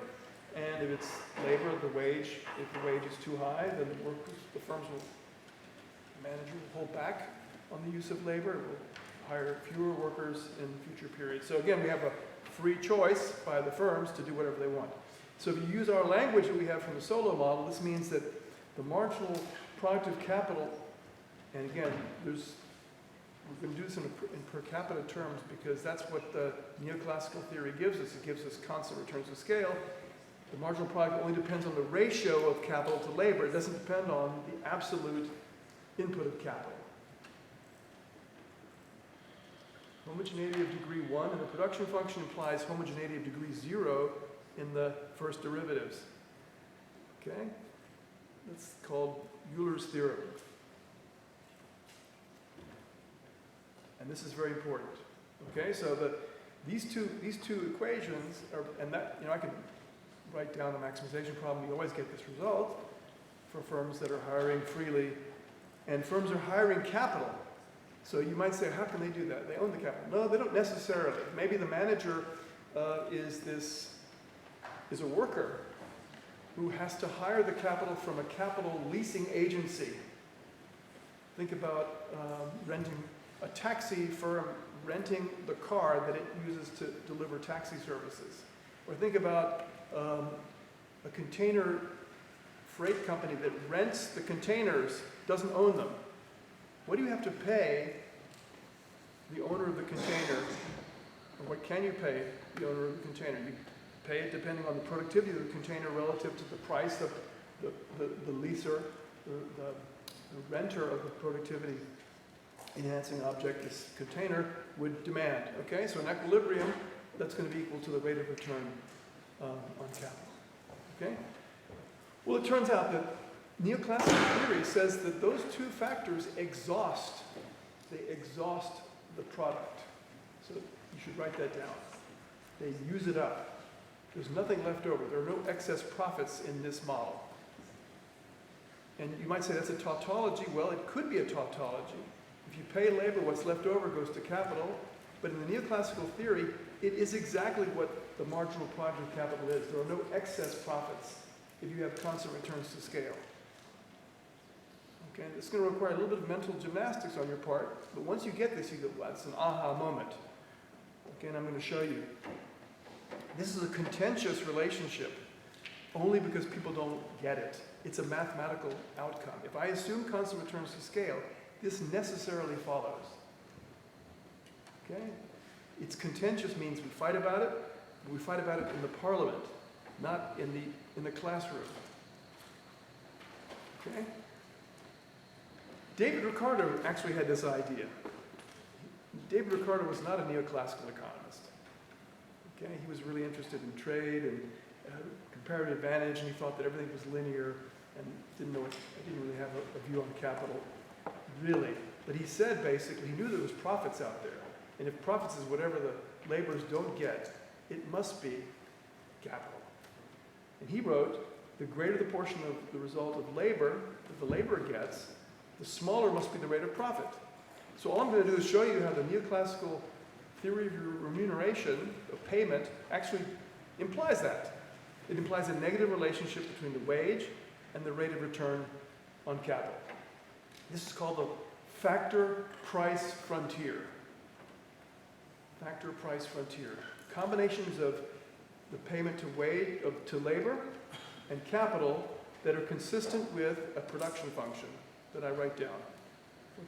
Speaker 1: And if it's labor, if the wage is too high, then the firms will, the manager will hold back on the use of labor. It will hire fewer workers in future periods. So again, we have a free choice by the firms to do whatever they want. So if you use our language that we have from the Solow model, this means that the marginal product of capital, and again, we're going to do this in per capita terms because that's what the neoclassical theory gives us. It gives us constant returns to scale. The marginal product only depends on the ratio of capital to labor. It doesn't depend on the absolute input of capital. Homogeneity of degree 1 in the production function implies homogeneity of degree 0 in the first derivatives. Okay? That's called Euler's theorem. And this is very important. Okay, so these two equations are, and that, I could write down the maximization problem. You always get this result for firms that are hiring freely, and firms are hiring capital. So you might say, how can they do that? They own the capital. No, they don't necessarily. Maybe the manager is a worker who has to hire the capital from a capital leasing agency. Think about renting a taxi firm renting the car that it uses to deliver taxi services. Or think about a container freight company that rents the containers, doesn't own them. What do you have to pay the owner of the container? Or what can you pay the owner of the container? You pay it depending on the productivity of the container relative to the price of the leaser, the renter of the productivity enhancing object this container would demand. Okay, so in equilibrium, that's going to be equal to the rate of return on capital. Okay? Well, it turns out that neoclassical theory says that those two factors exhaust the product. So you should write that down. They use it up. There's nothing left over. There are no excess profits in this model. And you might say that's a tautology. Well, it could be a tautology. If you pay labor, what's left over goes to capital. But in the neoclassical theory, it is exactly what the marginal product of capital is. There are no excess profits if you have constant returns to scale. Okay, and it's going to require a little bit of mental gymnastics on your part, but once you get this, you go, well, that's an aha moment. Okay, and I'm going to show you. This is a contentious relationship, only because people don't get it. It's a mathematical outcome. If I assume constant returns to scale, this necessarily follows. Okay? It's contentious means we fight about it, but we fight about it in the parliament, not in the classroom. Okay? David Ricardo actually had this idea. David Ricardo was not a neoclassical economist. Okay? He was really interested in trade and comparative advantage, and he thought that everything was linear and didn't really have a view on capital, really. But he said basically, he knew there was profits out there. And if profits is whatever the laborers don't get, it must be capital. And he wrote, the greater the portion of the result of labor that the laborer gets, the smaller must be the rate of profit. So all I'm going to do is show you how the neoclassical theory of remuneration, of payment, actually implies that. It implies a negative relationship between the wage and the rate of return on capital. This is called the factor price frontier. Factor price frontier. Combinations of the payment to labor and capital that are consistent with a production function that I write down.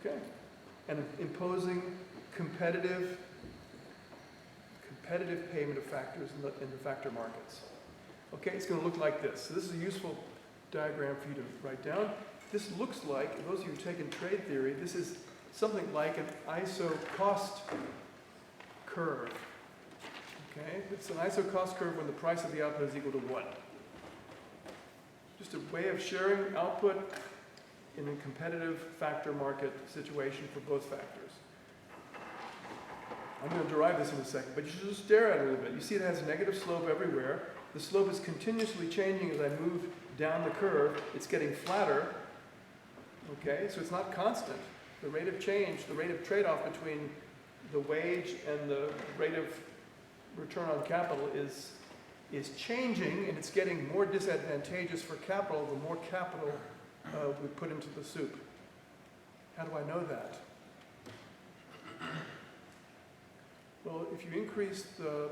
Speaker 1: Okay? And imposing competitive payment of factors in the factor markets. Okay, it's going to look like this. So this is a useful diagram for you to write down. This looks like, those of you who've taken trade theory, this is something like an ISO cost curve. Okay, it's an ISO cost curve when the price of the output is equal to 1. Just a way of sharing output in a competitive factor market situation for both factors. I'm going to derive this in a second, but you should just stare at it a little bit. You see it has a negative slope everywhere. The slope is continuously changing as I move down the curve. It's getting flatter. Okay, so it's not constant. The rate of change, the rate of trade-off between the wage and the rate of return on capital is changing, and it's getting more disadvantageous for capital the more capital we put into the soup. How do I know that? Well, if you increase the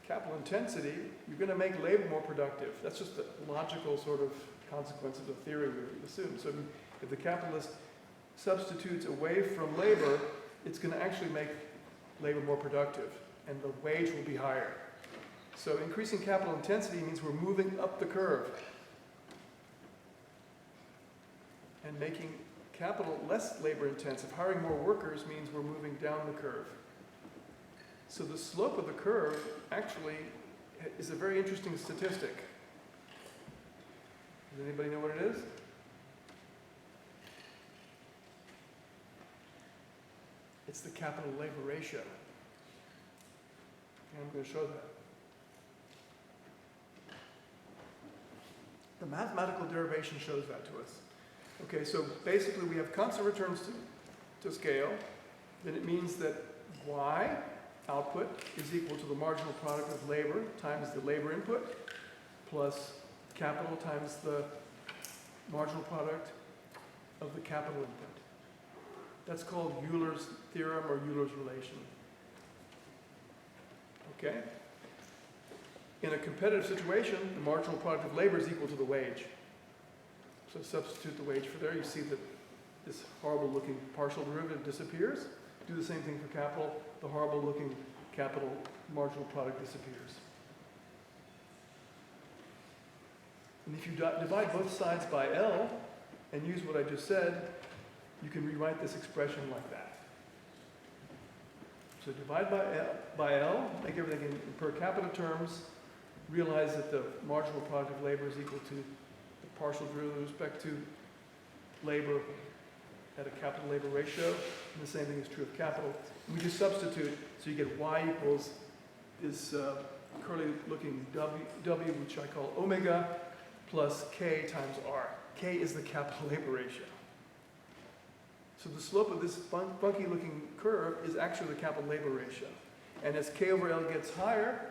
Speaker 1: capital intensity, you're going to make labor more productive. That's just the logical sort of consequence of the theory we assume. So if the capitalist substitutes away from labor, it's going to actually make labor more productive, and the wage will be higher. So increasing capital intensity means we're moving up the curve. And making capital less labor intensive, hiring more workers, means we're moving down the curve. So the slope of the curve actually is a very interesting statistic. Does anybody know what it is? It's the capital labor ratio. And I'm going to show that. The mathematical derivation shows that to us. Okay, so basically we have constant returns to scale. Then it means that Y, output, is equal to the marginal product of labor times the labor input plus capital times the marginal product of the capital input. That's called Euler's theorem or Euler's relation. Okay? In a competitive situation, the marginal product of labor is equal to the wage. So substitute the wage for there. You see that this horrible looking partial derivative disappears. Do the same thing for capital. The horrible looking capital marginal product disappears. And if you divide both sides by L and use what I just said, you can rewrite this expression like that. So divide by L, make everything in per capita terms, realize that the marginal product of labor is equal to the partial derivative with respect to labor at a capital labor ratio, and the same thing is true of capital. And we just substitute, so you get Y equals this curly looking W, which I call omega, plus K times R. K is the capital labor ratio. So the slope of this funky looking curve is actually the capital labor ratio. And as K over L gets higher,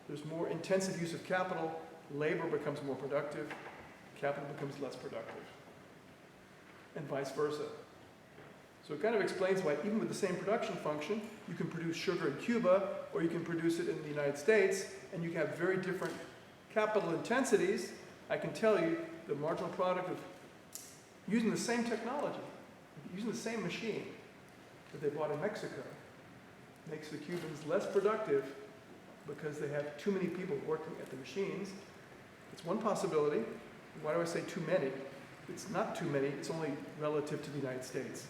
Speaker 1: there's more intensive use of capital, labor becomes more productive, capital becomes less productive, and vice versa. So it kind of explains why even with the same production function, you can produce sugar in Cuba, or you can produce it in the United States, and you can have very different capital intensities. I can tell you the marginal product of using the same technology, using the same machine that they bought in Mexico, makes the Cubans less productive because they have too many people working at the machines. It's one possibility. Why do I say too many? It's not too many, it's only relative to the United States.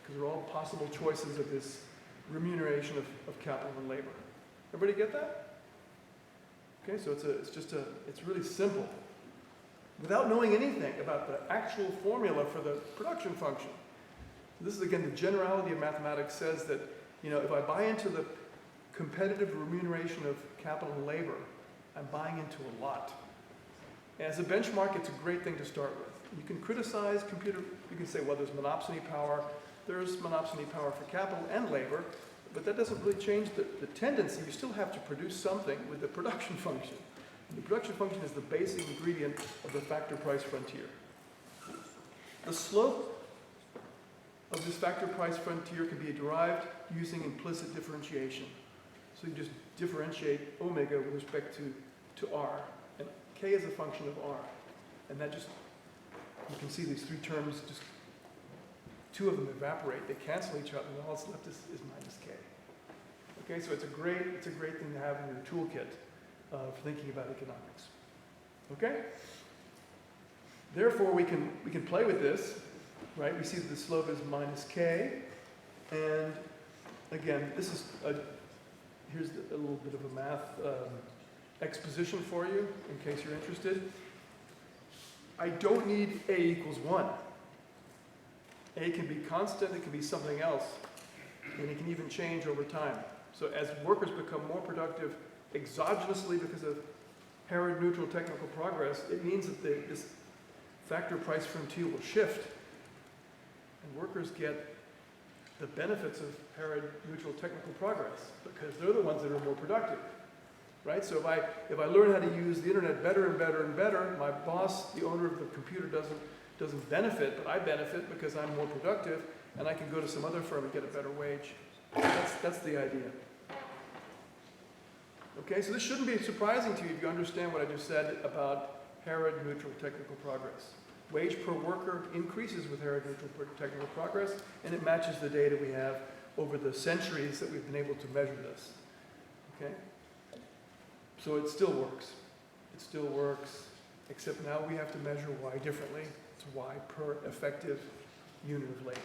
Speaker 1: Because they're all possible choices of this remuneration of capital and labor. Everybody get that? Okay, so it's really simple. Without knowing anything about the actual formula for the production function. This is again, the generality of mathematics says that, if I buy into the competitive remuneration of capital and labor, I'm buying into a lot. As a benchmark, it's a great thing to start with. You can criticize computer, you can say, well, there's monopsony power. There's monopsony power for capital and labor, but that doesn't really change the tendency. You still have to produce something with the production function. And the production function is the basic ingredient of the factor price frontier. The slope of this factor price frontier can be derived using implicit differentiation. So you just differentiate omega with respect to R. And K is a function of R. And that just, you can see these three terms, just two of them evaporate. They cancel each other, and all that's left is minus K. Okay, so it's a great thing to have in your toolkit for thinking about economics. Okay? Therefore, we can play with this, right? We see that the slope is minus K. And again, this is here's a little bit of a math exposition for you, in case you're interested. I don't need A equals 1. A can be constant, it can be something else, and it can even change over time. So as workers become more productive exogenously because of Herod-neutral technical progress, it means that this factor price frontier will shift, and workers get the benefits of Herod-neutral technical progress because they're the ones that are more productive, right? So if I learn how to use the internet better and better and better, my boss, the owner of the computer, doesn't benefit, but I benefit because I'm more productive, and I can go to some other firm and get a better wage. That's the idea. Okay, so this shouldn't be surprising to you if you understand what I just said about Herod-neutral technical progress. Wage per worker increases with Herod-neutral technical progress, and it matches the data we have over the centuries that we've been able to measure this. Okay? So it still works. It still works, except now we have to measure Y differently. It's Y per effective unit of labor.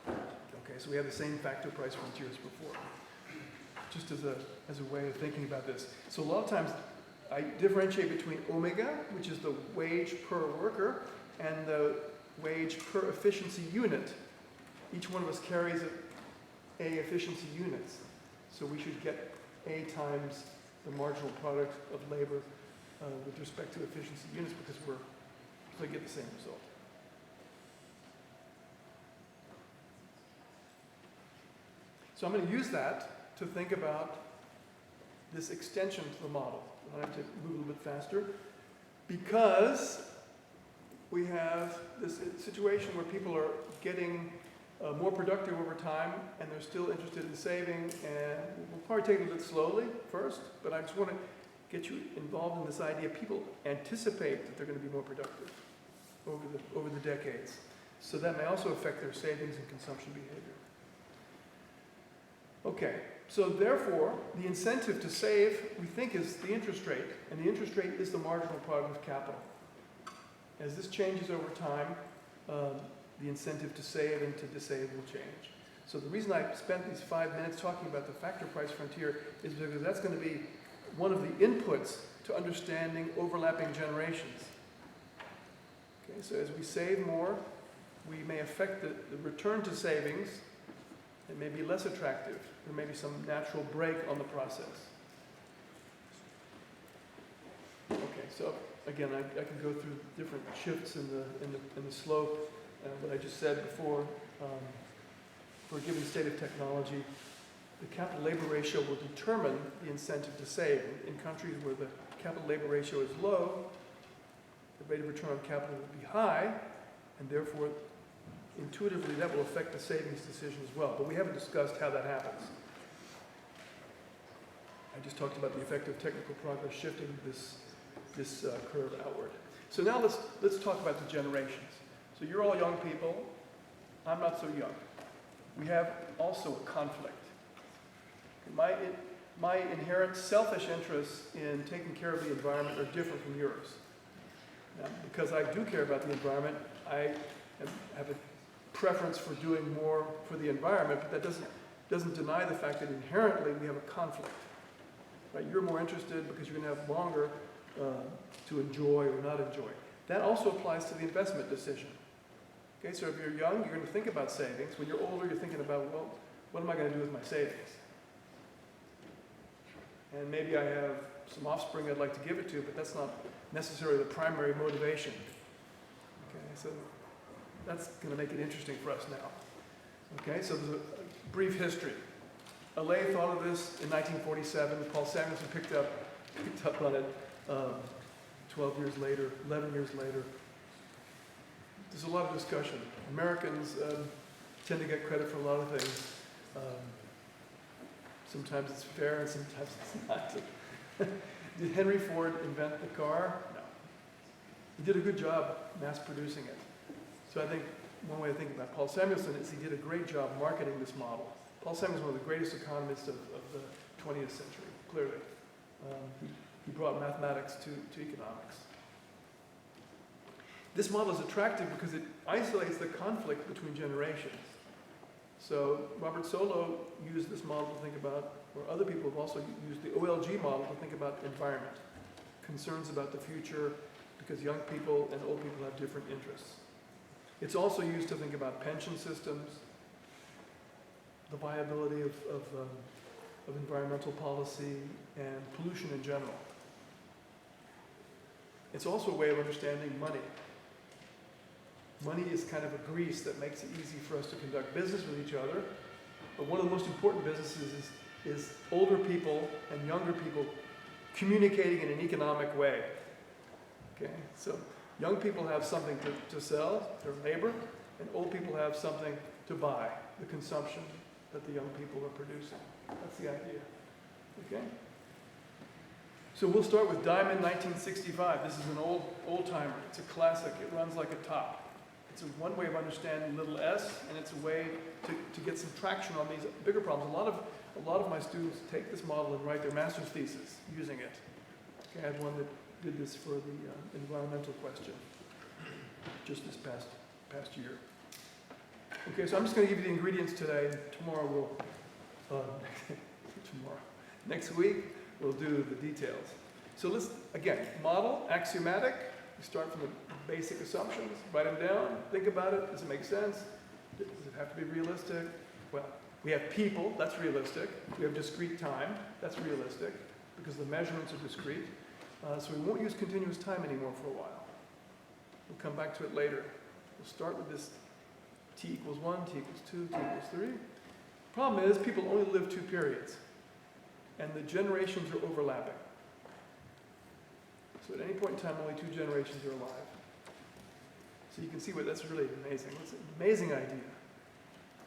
Speaker 1: Okay, so we have the same factor price frontier as before. Just as a way of thinking about this. So a lot of times I differentiate between omega, which is the wage per worker, and the wage per efficiency unit. Each one of us carries A efficiency units. So we should get A times the marginal product of labor with respect to efficiency units because we're going to get the same result. So I'm going to use that to think about this extension to the model. I have to move a little bit faster because we have this situation where people are getting more productive over time and they're still interested in saving, and we'll probably take it a little bit slowly first, but I just want to get you involved in this idea. People anticipate that they're going to be more productive over the decades. So that may also affect their savings and consumption behavior. Okay, so therefore, the incentive to save, we think, is the interest rate, and the interest rate is the marginal product of capital. As this changes over time, the incentive to save and to save will change. So the reason I spent these 5 minutes talking about the factor price frontier is because that's going to be one of the inputs to understanding overlapping generations. Okay, so as we save more, we may affect the return to savings, It may be less attractive. There may be some natural break on the process. Okay, so again, I can go through different shifts in the slope. What I just said before, for a given state of technology, the capital labor ratio will determine the incentive to save. In countries where the capital labor ratio is low, the rate of return on capital will be high, and therefore, intuitively, that will affect the savings decision as well. But we haven't discussed how that happens. I just talked about the effect of technical progress shifting this curve outward. So now let's talk about the generations. So you're all young people. I'm not so young. We have also a conflict. My inherent selfish interests in taking care of the environment are different from yours. Now, because I do care about the environment, I have a preference for doing more for the environment, but that doesn't deny the fact that inherently we have a conflict. Right? You're more interested because you're going to have longer to enjoy or not enjoy. That also applies to the investment decision. Okay, so if you're young, you're going to think about savings. When you're older, you're thinking about, well, what am I going to do with my savings? And maybe I have some offspring I'd like to give it to, but that's not necessarily the primary motivation. Okay, so that's going to make it interesting for us now. Okay, so there's a brief history. Allais thought of this in 1947. Paul Samuelson picked up on it 12 years later, 11 years later. There's a lot of discussion. Americans tend to get credit for a lot of things. Sometimes it's fair and sometimes it's not. Did Henry Ford invent the car? No. He did a good job mass producing it. So I think one way to think about Paul Samuelson is he did a great job marketing this model. Paul Samuelson was one of the greatest economists of the 20th century, clearly. He brought mathematics to economics. This model is attractive because it isolates the conflict between generations. So Robert Solow used this model to think about, or other people have also used the OLG-Model to think about environment, concerns about the future, because young people and old people have different interests. It's also used to think about pension systems, the viability of environmental policy, and pollution in general. It's also a way of understanding money. Money is kind of a grease that makes it easy for us to conduct business with each other. But one of the most important businesses is older people and younger people communicating in an economic way. Okay, so young people have something to sell, their labor, and old people have something to buy, the consumption that the young people are producing. That's the idea. Okay? So we'll start with Diamond 1965. This is an old timer. It's a classic. It runs like a top. It's one way of understanding little s, and it's a way to get some traction on these bigger problems. A lot of my students take this model and write their master's thesis using it. Okay, I had one that did this for the environmental question just this past year. Okay, so I'm just going to give you the ingredients today. Tomorrow next week we'll do the details. So let's, again, model, axiomatic. We start from the basic assumptions, write them down, think about it. Does it make sense? Does it have to be realistic? Well, we have people, that's realistic. We have discrete time, that's realistic, because the measurements are discrete. So we won't use continuous time anymore for a while. We'll come back to it later. We'll start with this t equals 1, t equals 2, t equals 3. Problem is, people only live 2 periods, and the generations are overlapping. So at any point in time, only 2 generations are alive. So you can see that's really amazing. It's an amazing idea.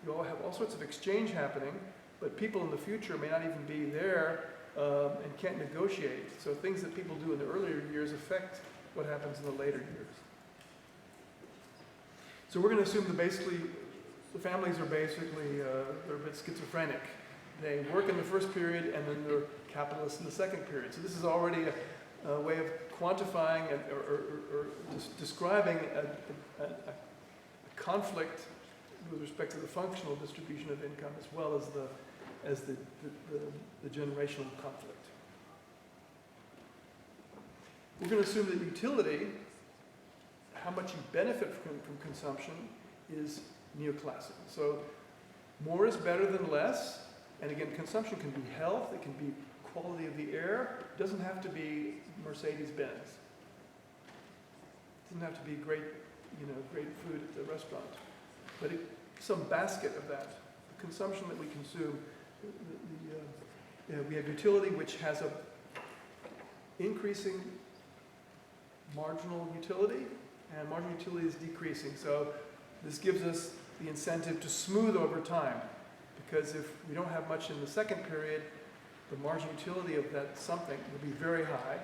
Speaker 1: You all have all sorts of exchange happening, but people in the future may not even be there and can't negotiate. So things that people do in the earlier years affect what happens in the later years. So we're going to assume that basically the families are basically they're a bit schizophrenic. They work in the first period and then they're capitalists in the second period. So this is already a way of quantifying or describing a conflict with respect to the functional distribution of income as well as the generational conflict. We're going to assume that utility, how much you benefit from consumption, is neoclassical. So More is better than less. And again, consumption can be health, it can be quality of the air. It doesn't have to be Mercedes-Benz. It doesn't have to be great, great food at the restaurant. But some basket of that, the consumption that we consume, we have utility which has a increasing marginal utility, and marginal utility is decreasing. So this gives us the incentive to smooth over time, because if we don't have much in the second period, the marginal utility of that something will be very high,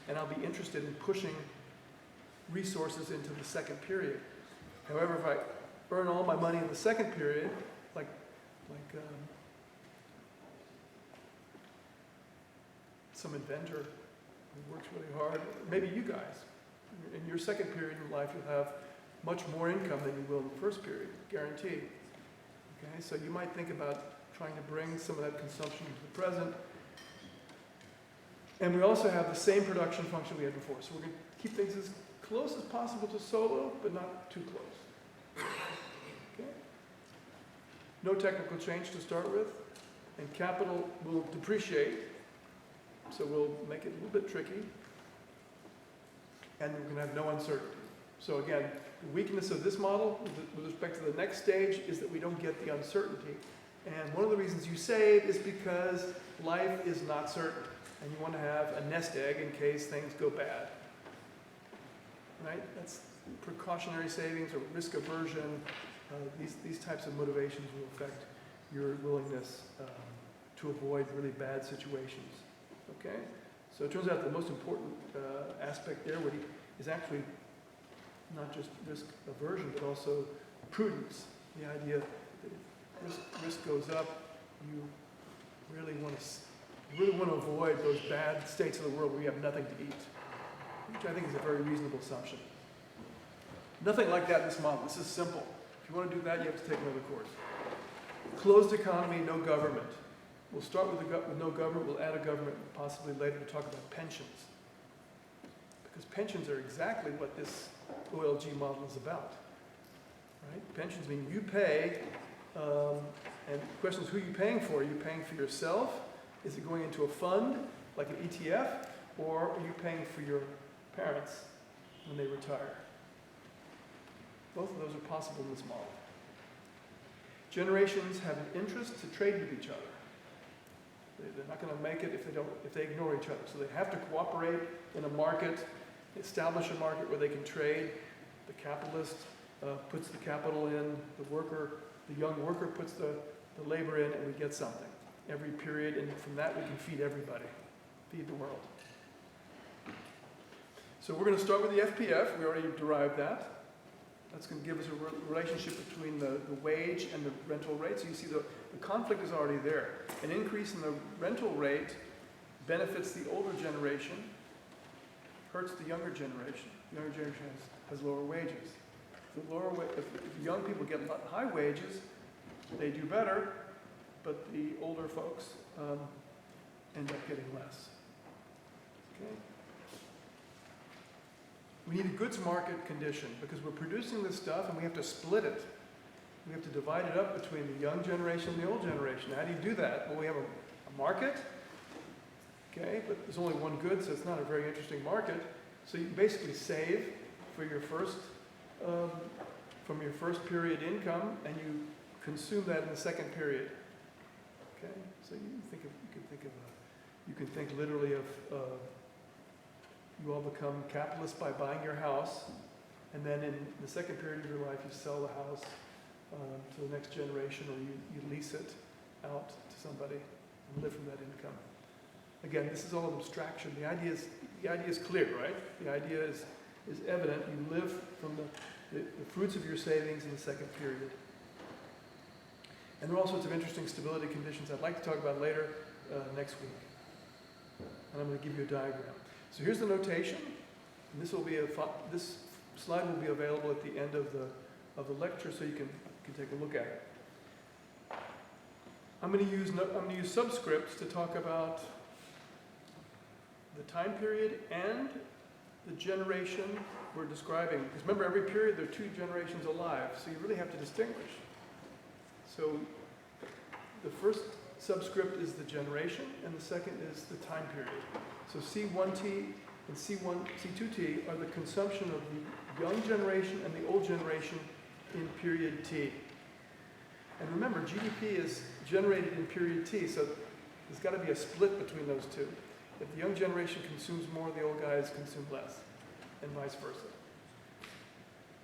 Speaker 1: and I'll be interested in pushing resources into the second period. However, if I earn all my money in the second period, like some inventor who works really hard, maybe you guys, in your second period in life, you'll have much more income than you will in the first period, guaranteed. Okay, so you might think about trying to bring some of that consumption into the present. And we also have the same production function we had before. So we're going to keep things as close as possible to Solow, but not too close. Okay? No technical change to start with. And capital will depreciate, so we'll make it a little bit tricky. And we're going to have no uncertainty. So again, the weakness of this model with respect to the next stage is that we don't get the uncertainty. And one of the reasons you save is because life is not certain. And you want to have a nest egg in case things go bad. Right? That's precautionary savings or risk aversion. These types of motivations will affect your willingness to avoid really bad situations. Okay? So it turns out the most important aspect there is actually not just risk aversion, but also prudence. The idea that if risk goes up, you really want to avoid those bad states of the world where you have nothing to eat, which I think is a very reasonable assumption. Nothing like that in this model. This is simple. If you want to do that, you have to take another course. Closed economy, no government. We'll start with no government. We'll add a government possibly later to talk about pensions. Because pensions are exactly what this OLG model is about. Right? Pensions mean you pay, and the question is, who are you paying for? Are you paying for yourself? Is it going into a fund, like an ETF? Or are you paying for your parents when they retire? Both of those are possible in this model. Generations have an interest to trade with each other. They're not going to make it if they ignore each other. So they have to cooperate in a market, establish a market where they can trade. The capitalist puts the capital in, the young worker puts the labor in, and we get something every period, and from that we can feed everybody, feed the world. So we're going to start with the FPF. We already derived that. That's going to give us a relationship between the wage and the rental rate. So you see the conflict is already there. An increase in the rental rate benefits the older generation, hurts the younger generation. The younger generation has lower wages. If young people get high wages, they do better, but the older folks end up getting less. Okay? We need a goods market condition because we're producing this stuff and we have to split it. We have to divide it up between the young generation and the old generation. How do you do that? Well, we have a market, okay, but there's only one good, so it's not a very interesting market. So you basically save for your first, from your first period income, and you consume that in the second period. Okay, so you can think literally of. You all become capitalists by buying your house, and then in the second period of your life, you sell the house to the next generation, or you lease it out to somebody and live from that income. Again, this is all abstraction. The idea is clear, right? The idea is evident. You live from the fruits of your savings in the second period. And there are all sorts of interesting stability conditions I'd like to talk about later next week. And I'm going to give you a diagram. So here's the notation, and this slide will be available at the end of the lecture, so you can take a look at it. I'm going to use subscripts to talk about the time period and the generation we're describing. Because remember, every period there are two generations alive, so you really have to distinguish. So the first subscript is the generation, and the second is the time period. So C1T and C2T are the consumption of the young generation and the old generation in period T. And remember, GDP is generated in period T, so there's got to be a split between those two. If the young generation consumes more, the old guys consume less, and vice versa.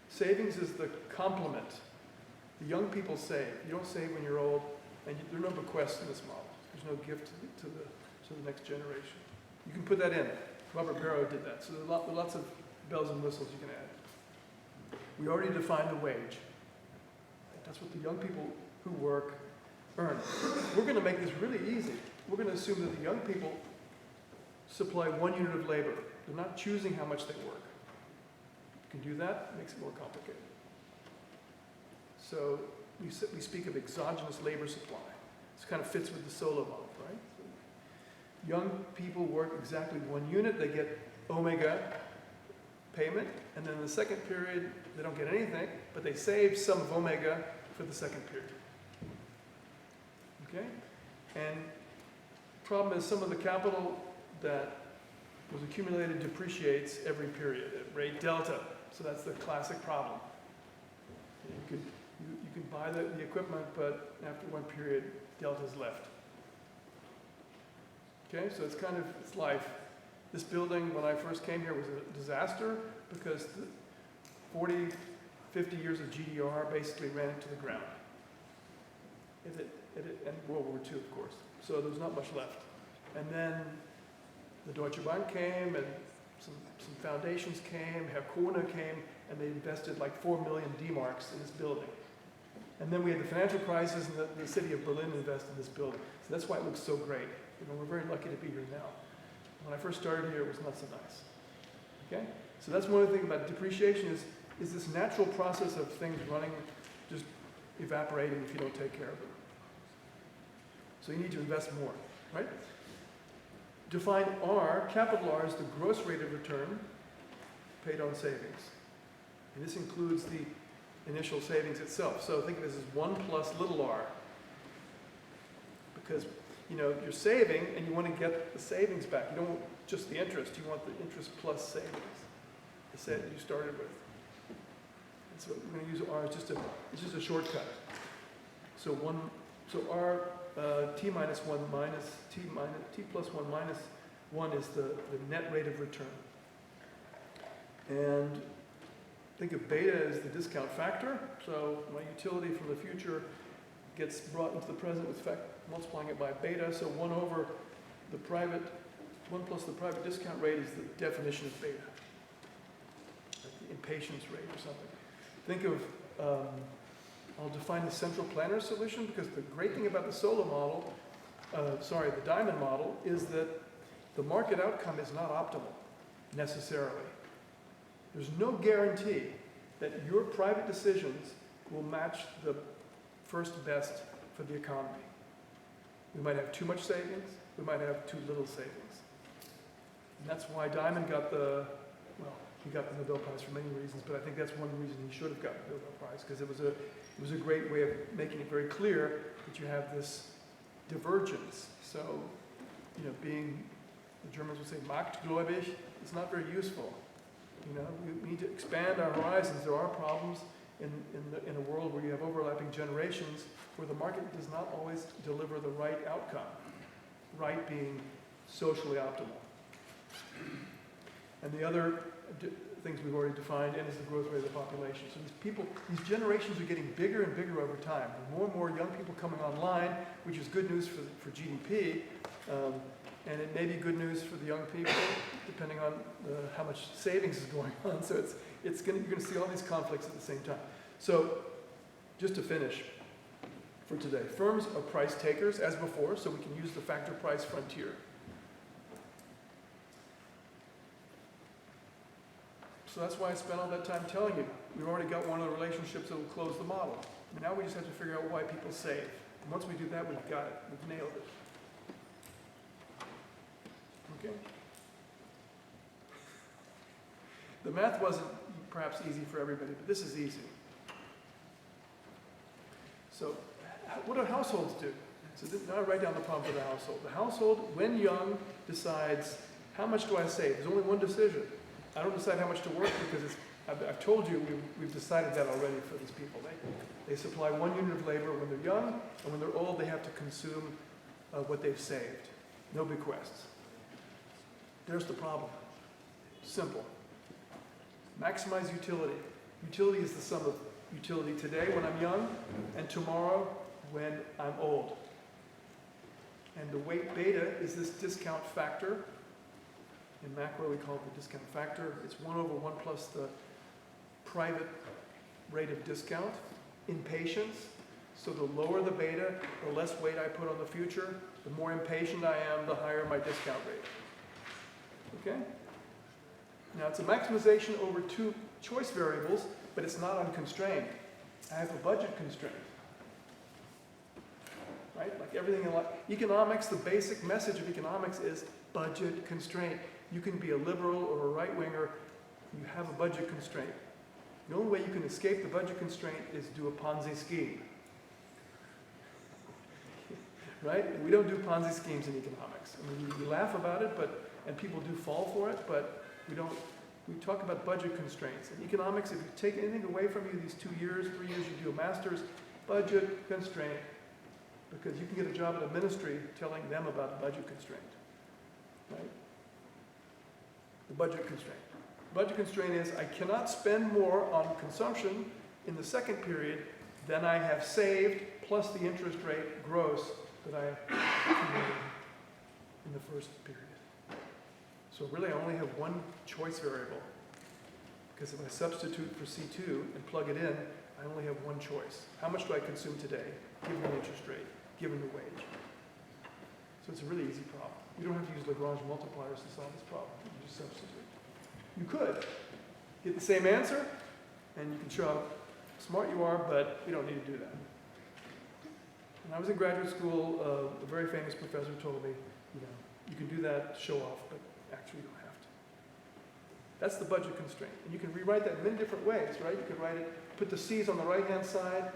Speaker 1: Savings is the complement. The young people save. You don't save when you're old, and there are no bequests in this model. There's no gift to the next generation. You can put that in. Robert Barrow did that. So there are lots of bells and whistles you can add. We already defined the wage. That's what the young people who work earn. We're going to make this really easy. We're going to assume that the young people supply 1 unit of labor. They're not choosing how much they work. You can do that, it makes it more complicated. So we speak of exogenous labor supply. This kind of fits with the Solow model, right? So young people work exactly 1 unit, they get omega payment, and then in the second period, they don't get anything, but they save some of omega for the second period. Okay? And problem is some of the capital that was accumulated depreciates every period at rate delta. So that's the classic problem. You can buy the equipment, but after 1 period, delta's left. Okay, so it's life. This building, when I first came here, was a disaster because the 40, 50 years of GDR basically ran it to the ground. And World War II, of course. So there was not much left. And then the Deutsche Bank came, and some foundations came, Herr Kohne came, and they invested like 4 million D-marks in this building. And then we had the financial crisis, and the city of Berlin invested in this building. So that's why it looks so great. You know, we're very lucky to be here now. When I first started here, it was not so nice. Okay? So that's one of the things about depreciation is this natural process of things running, just evaporating if you don't take care of them. So you need to invest more, right? Define R, capital R is the gross rate of return paid on savings. And this includes the initial savings itself. So think of this as 1 plus little r. Because you're saving and you want to get the savings back. You don't want just the interest, you want the interest plus savings. The set you started with. And so we're going to use R as just a shortcut. So R t minus 1 minus t plus 1 minus 1 is the net rate of return. And think of beta as the discount factor. So my utility from the future gets brought into the present with multiplying it by beta. So 1 plus the private discount rate is the definition of beta. Like the impatience rate or something. Think of I'll define the central planner solution because the great thing about the Solow model, the diamond model, is that the market outcome is not optimal necessarily. There's no guarantee that your private decisions will match the first best for the economy. We might have too much savings, we might have too little savings. And that's why Diamond got he got the Nobel Prize for many reasons, but I think that's one reason he should have gotten the Nobel Prize, because it was a great way of making it very clear that you have this divergence. So, being, the Germans would say, marktgläubig, is not very useful. We need to expand our horizons. There are problems in a world where you have overlapping generations where the market does not always deliver the right outcome, right being socially optimal. And the other things we've already defined, N is the growth rate of the population. So these generations are getting bigger and bigger over time. More and more young people coming online, which is good news for GDP, and it may be good news for the young people, depending on how much savings is going on. So you're going to see all these conflicts at the same time. So just to finish for today, firms are price takers as before, so we can use the factor price frontier. So that's why I spent all that time telling you. We've already got one of the relationships that will close the model. Now we just have to figure out why people save. And once we do that, we've got it. We've nailed it. Okay? The math wasn't perhaps easy for everybody, but this is easy. So what do households do? So now I write down the problem for the household. The household, when young, decides, how much do I save? There's only one decision. I don't decide how much to work because I've told you we've decided that already for these people. They supply 1 unit of labor when they're young, and when they're old, they have to consume what they've saved. No bequests. There's the problem. Simple. Maximize utility. Utility is the sum of utility today when I'm young and tomorrow when I'm old. And the weight beta is this discount factor. In macro, we call it the discount factor. It's 1 over 1 plus the private rate of discount. Impatience. So the lower the beta, the less weight I put on the future. The more impatient I am, the higher my discount rate. Okay? Now it's a maximization over 2 choice variables, but it's not unconstrained. I have a budget constraint. Right? Like everything in life. Economics, the basic message of economics is budget constraint. You can be a liberal or a right-winger. You have a budget constraint. The only way you can escape the budget constraint is do a Ponzi scheme. Right? We don't do Ponzi schemes in economics. I mean, we laugh about it, and people do fall for it, but we talk about budget constraints. In economics, if you take anything away from you these 2 years, 3 years, you do a master's, budget constraint, because you can get a job at a ministry telling them about the budget constraint. Right? The budget constraint. Budget constraint is I cannot spend more on consumption in the second period than I have saved plus the interest rate gross that I accumulated in the first period. So really I only have one choice variable, because if I substitute for C2 and plug it in, I only have one choice. How much do I consume today, given the interest rate, given the wage? So it's a really easy problem. You don't have to use Lagrange multipliers to solve this problem. You just substitute. You could get the same answer, and you can show how smart you are, but you don't need to do that. When I was in graduate school, a very famous professor told me, you can do that, show off, but actually you don't have to. That's the budget constraint. And you can rewrite that in many different ways, right? You could write it, put the C's on the right-hand side,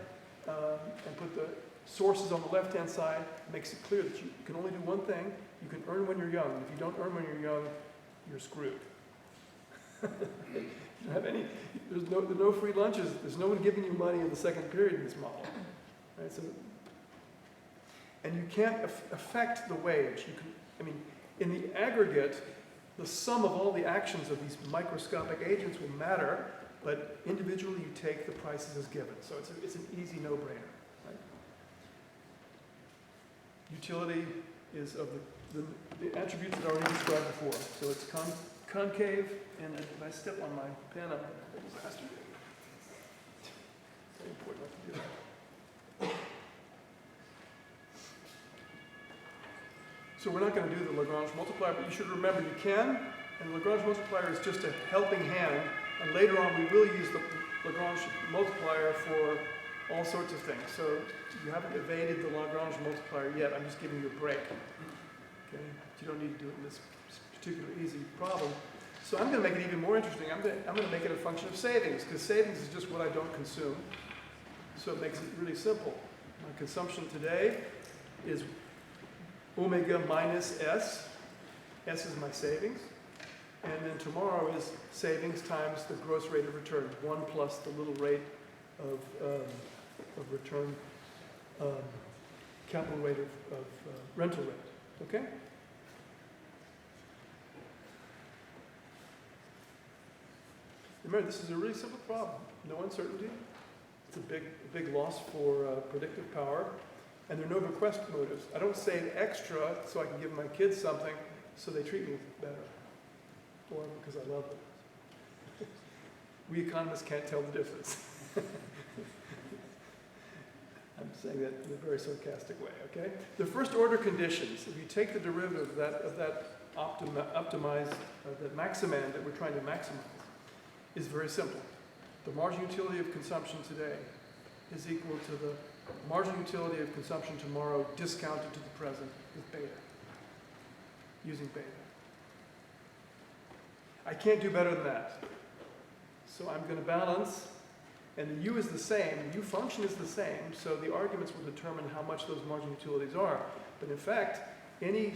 Speaker 1: and put the sources on the left-hand side. It makes it clear that you can only do one thing. You can earn when you're young. If you don't earn when you're young, you're screwed. You don't have any, there's no free lunches. There's no one giving you money in the second period in this model. Right? So, and you can't affect the wage. In the aggregate, the sum of all the actions of these microscopic agents will matter, but individually you take the prices as given. So it's an easy no-brainer. Right? Utility is of the attributes that I already described before. So it's concave, and if I step on my pen, I'm a disaster. It's very important not to do that. So we're not going to do the Lagrange multiplier, but you should remember you can, and the Lagrange multiplier is just a helping hand, and later on we will use the Lagrange multiplier for all sorts of things. So you haven't evaded the Lagrange multiplier yet, I'm just giving you a break. Okay? You don't need to do it in this particular easy problem. So I'm going to make it even more interesting. I'm going to make it a function of savings, because savings is just what I don't consume. So it makes it really simple. My consumption today is omega minus S. S is my savings. And then tomorrow is savings times the gross rate of return, 1 plus the little rate of return, capital rate of rental rate. Okay? Remember, this is a really simple problem. No uncertainty. It's a big loss for predictive power. And there are no bequest motives. I don't save extra so I can give my kids something so they treat me better. Or because I love them. We economists can't tell the difference. I'm saying that in a very sarcastic way, okay? The first order conditions, if you take the derivative of that optimize, that maximand that we're trying to maximize, is very simple. The marginal utility of consumption today is equal to the marginal utility of consumption tomorrow discounted to the present with beta, using beta. I can't do better than that. So I'm going to balance And the U is the same, the U function is the same, so the arguments will determine how much those marginal utilities are. But in fact, any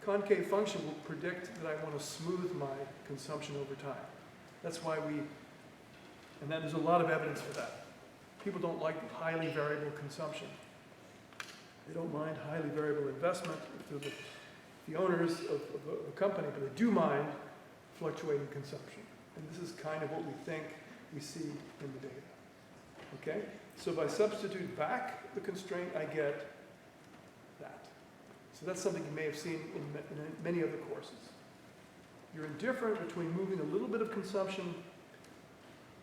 Speaker 1: concave function will predict that I want to smooth my consumption over time. That's why and then there's a lot of evidence for that. People don't like highly variable consumption. They don't mind highly variable investment if they're the owners of a company, but they do mind fluctuating consumption. And this is kind of what we think we see in the data. Okay? So if I substitute back the constraint, I get that. So that's something you may have seen in many other courses. You're indifferent between moving a little bit of consumption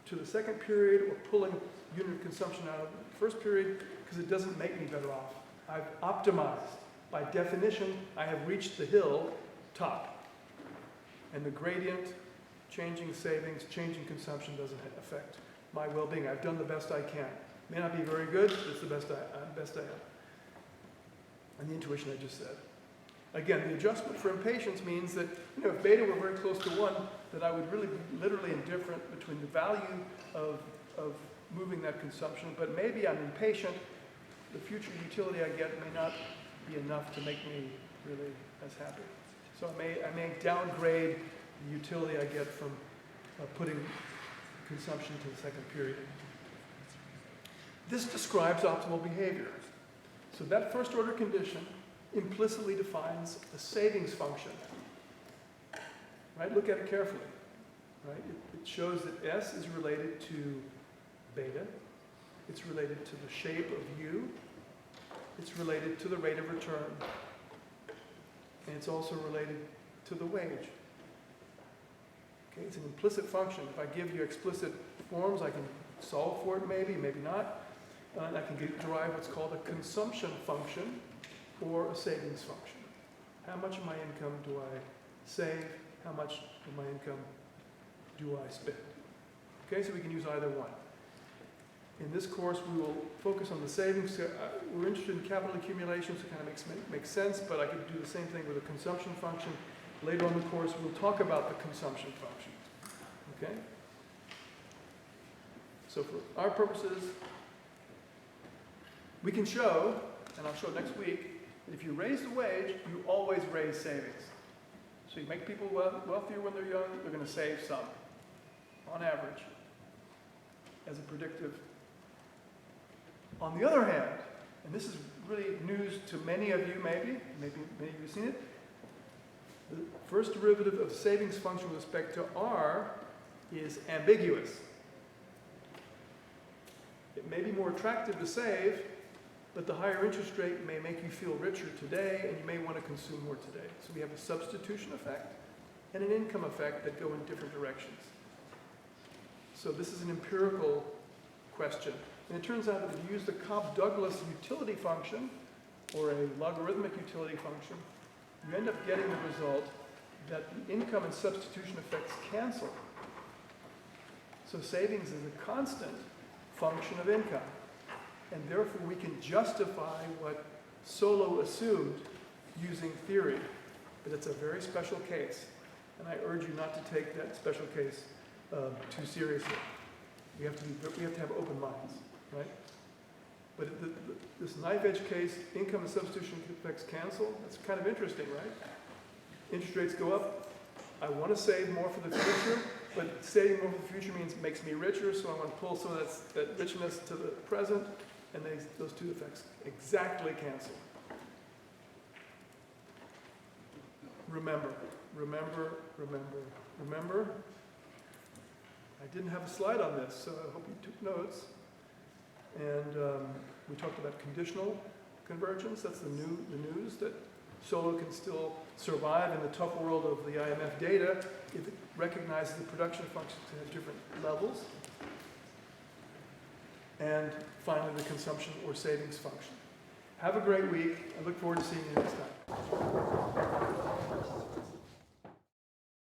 Speaker 1: to the second period or pulling unit of consumption out of the first period because it doesn't make me better off. I've optimized. By definition, I have reached the hill top. And the gradient, changing savings, changing consumption doesn't affect my well-being. I've done the best I can. May not be very good, but it's the best I have. And the intuition I just said. Again, the adjustment for impatience means that, if beta were very close to 1, that I would really be literally indifferent between the value of moving that consumption, but maybe I'm impatient. The future utility I get may not be enough to make me really as happy. So I may downgrade the utility I get from putting consumption to the second period. This describes optimal behavior. So that first order condition implicitly defines a savings function. Right? Look at it carefully. Right? It shows that S is related to beta. It's related to the shape of U. It's related to the rate of return. And it's also related to the wage. Okay, it's an implicit function. If I give you explicit forms, I can solve for it maybe, maybe not. And I can derive what's called a consumption function or a savings function. How much of my income do I save? How much of my income do I spend? Okay, so we can use either one. In this course, we will focus on the savings. We're interested in capital accumulation, so it kind of makes sense, but I could do the same thing with a consumption function. Later on in the course, we'll talk about the consumption function. Okay? So for our purposes, we can show, and I'll show next week, that if you raise the wage, you always raise savings. So you make people wealthier when they're young, they're going to save some, on average, as a predictive. On the other hand, and this is really news to many of you maybe many of you have seen it, the first derivative of savings function with respect to R is ambiguous. It may be more attractive to save, but the higher interest rate may make you feel richer today, and you may want to consume more today. So we have a substitution effect and an income effect that go in different directions. So this is an empirical question. And it turns out that if you use the Cobb-Douglas utility function, or a logarithmic utility function, you end up getting the result that the income and substitution effects cancel. So savings is a constant function of income. And therefore, we can justify what Solow assumed using theory. But it's a very special case. And I urge you not to take that special case too seriously. We have to have open minds, right? But this knife edge case, income and substitution effects cancel. That's kind of interesting, right? Interest rates go up. I want to save more for the future, but saving more for the future makes me richer, so I want to pull some of that richness to the present, and those two effects exactly cancel. Remember, remember, remember, remember. I didn't have a slide on this, so I hope you took notes. And we talked about conditional convergence. That's the news, that Solow can still survive in the tough world of the IMF data if it recognizes the production functions at different levels. And finally, the consumption or savings function. Have a great week. I look forward to seeing you next time.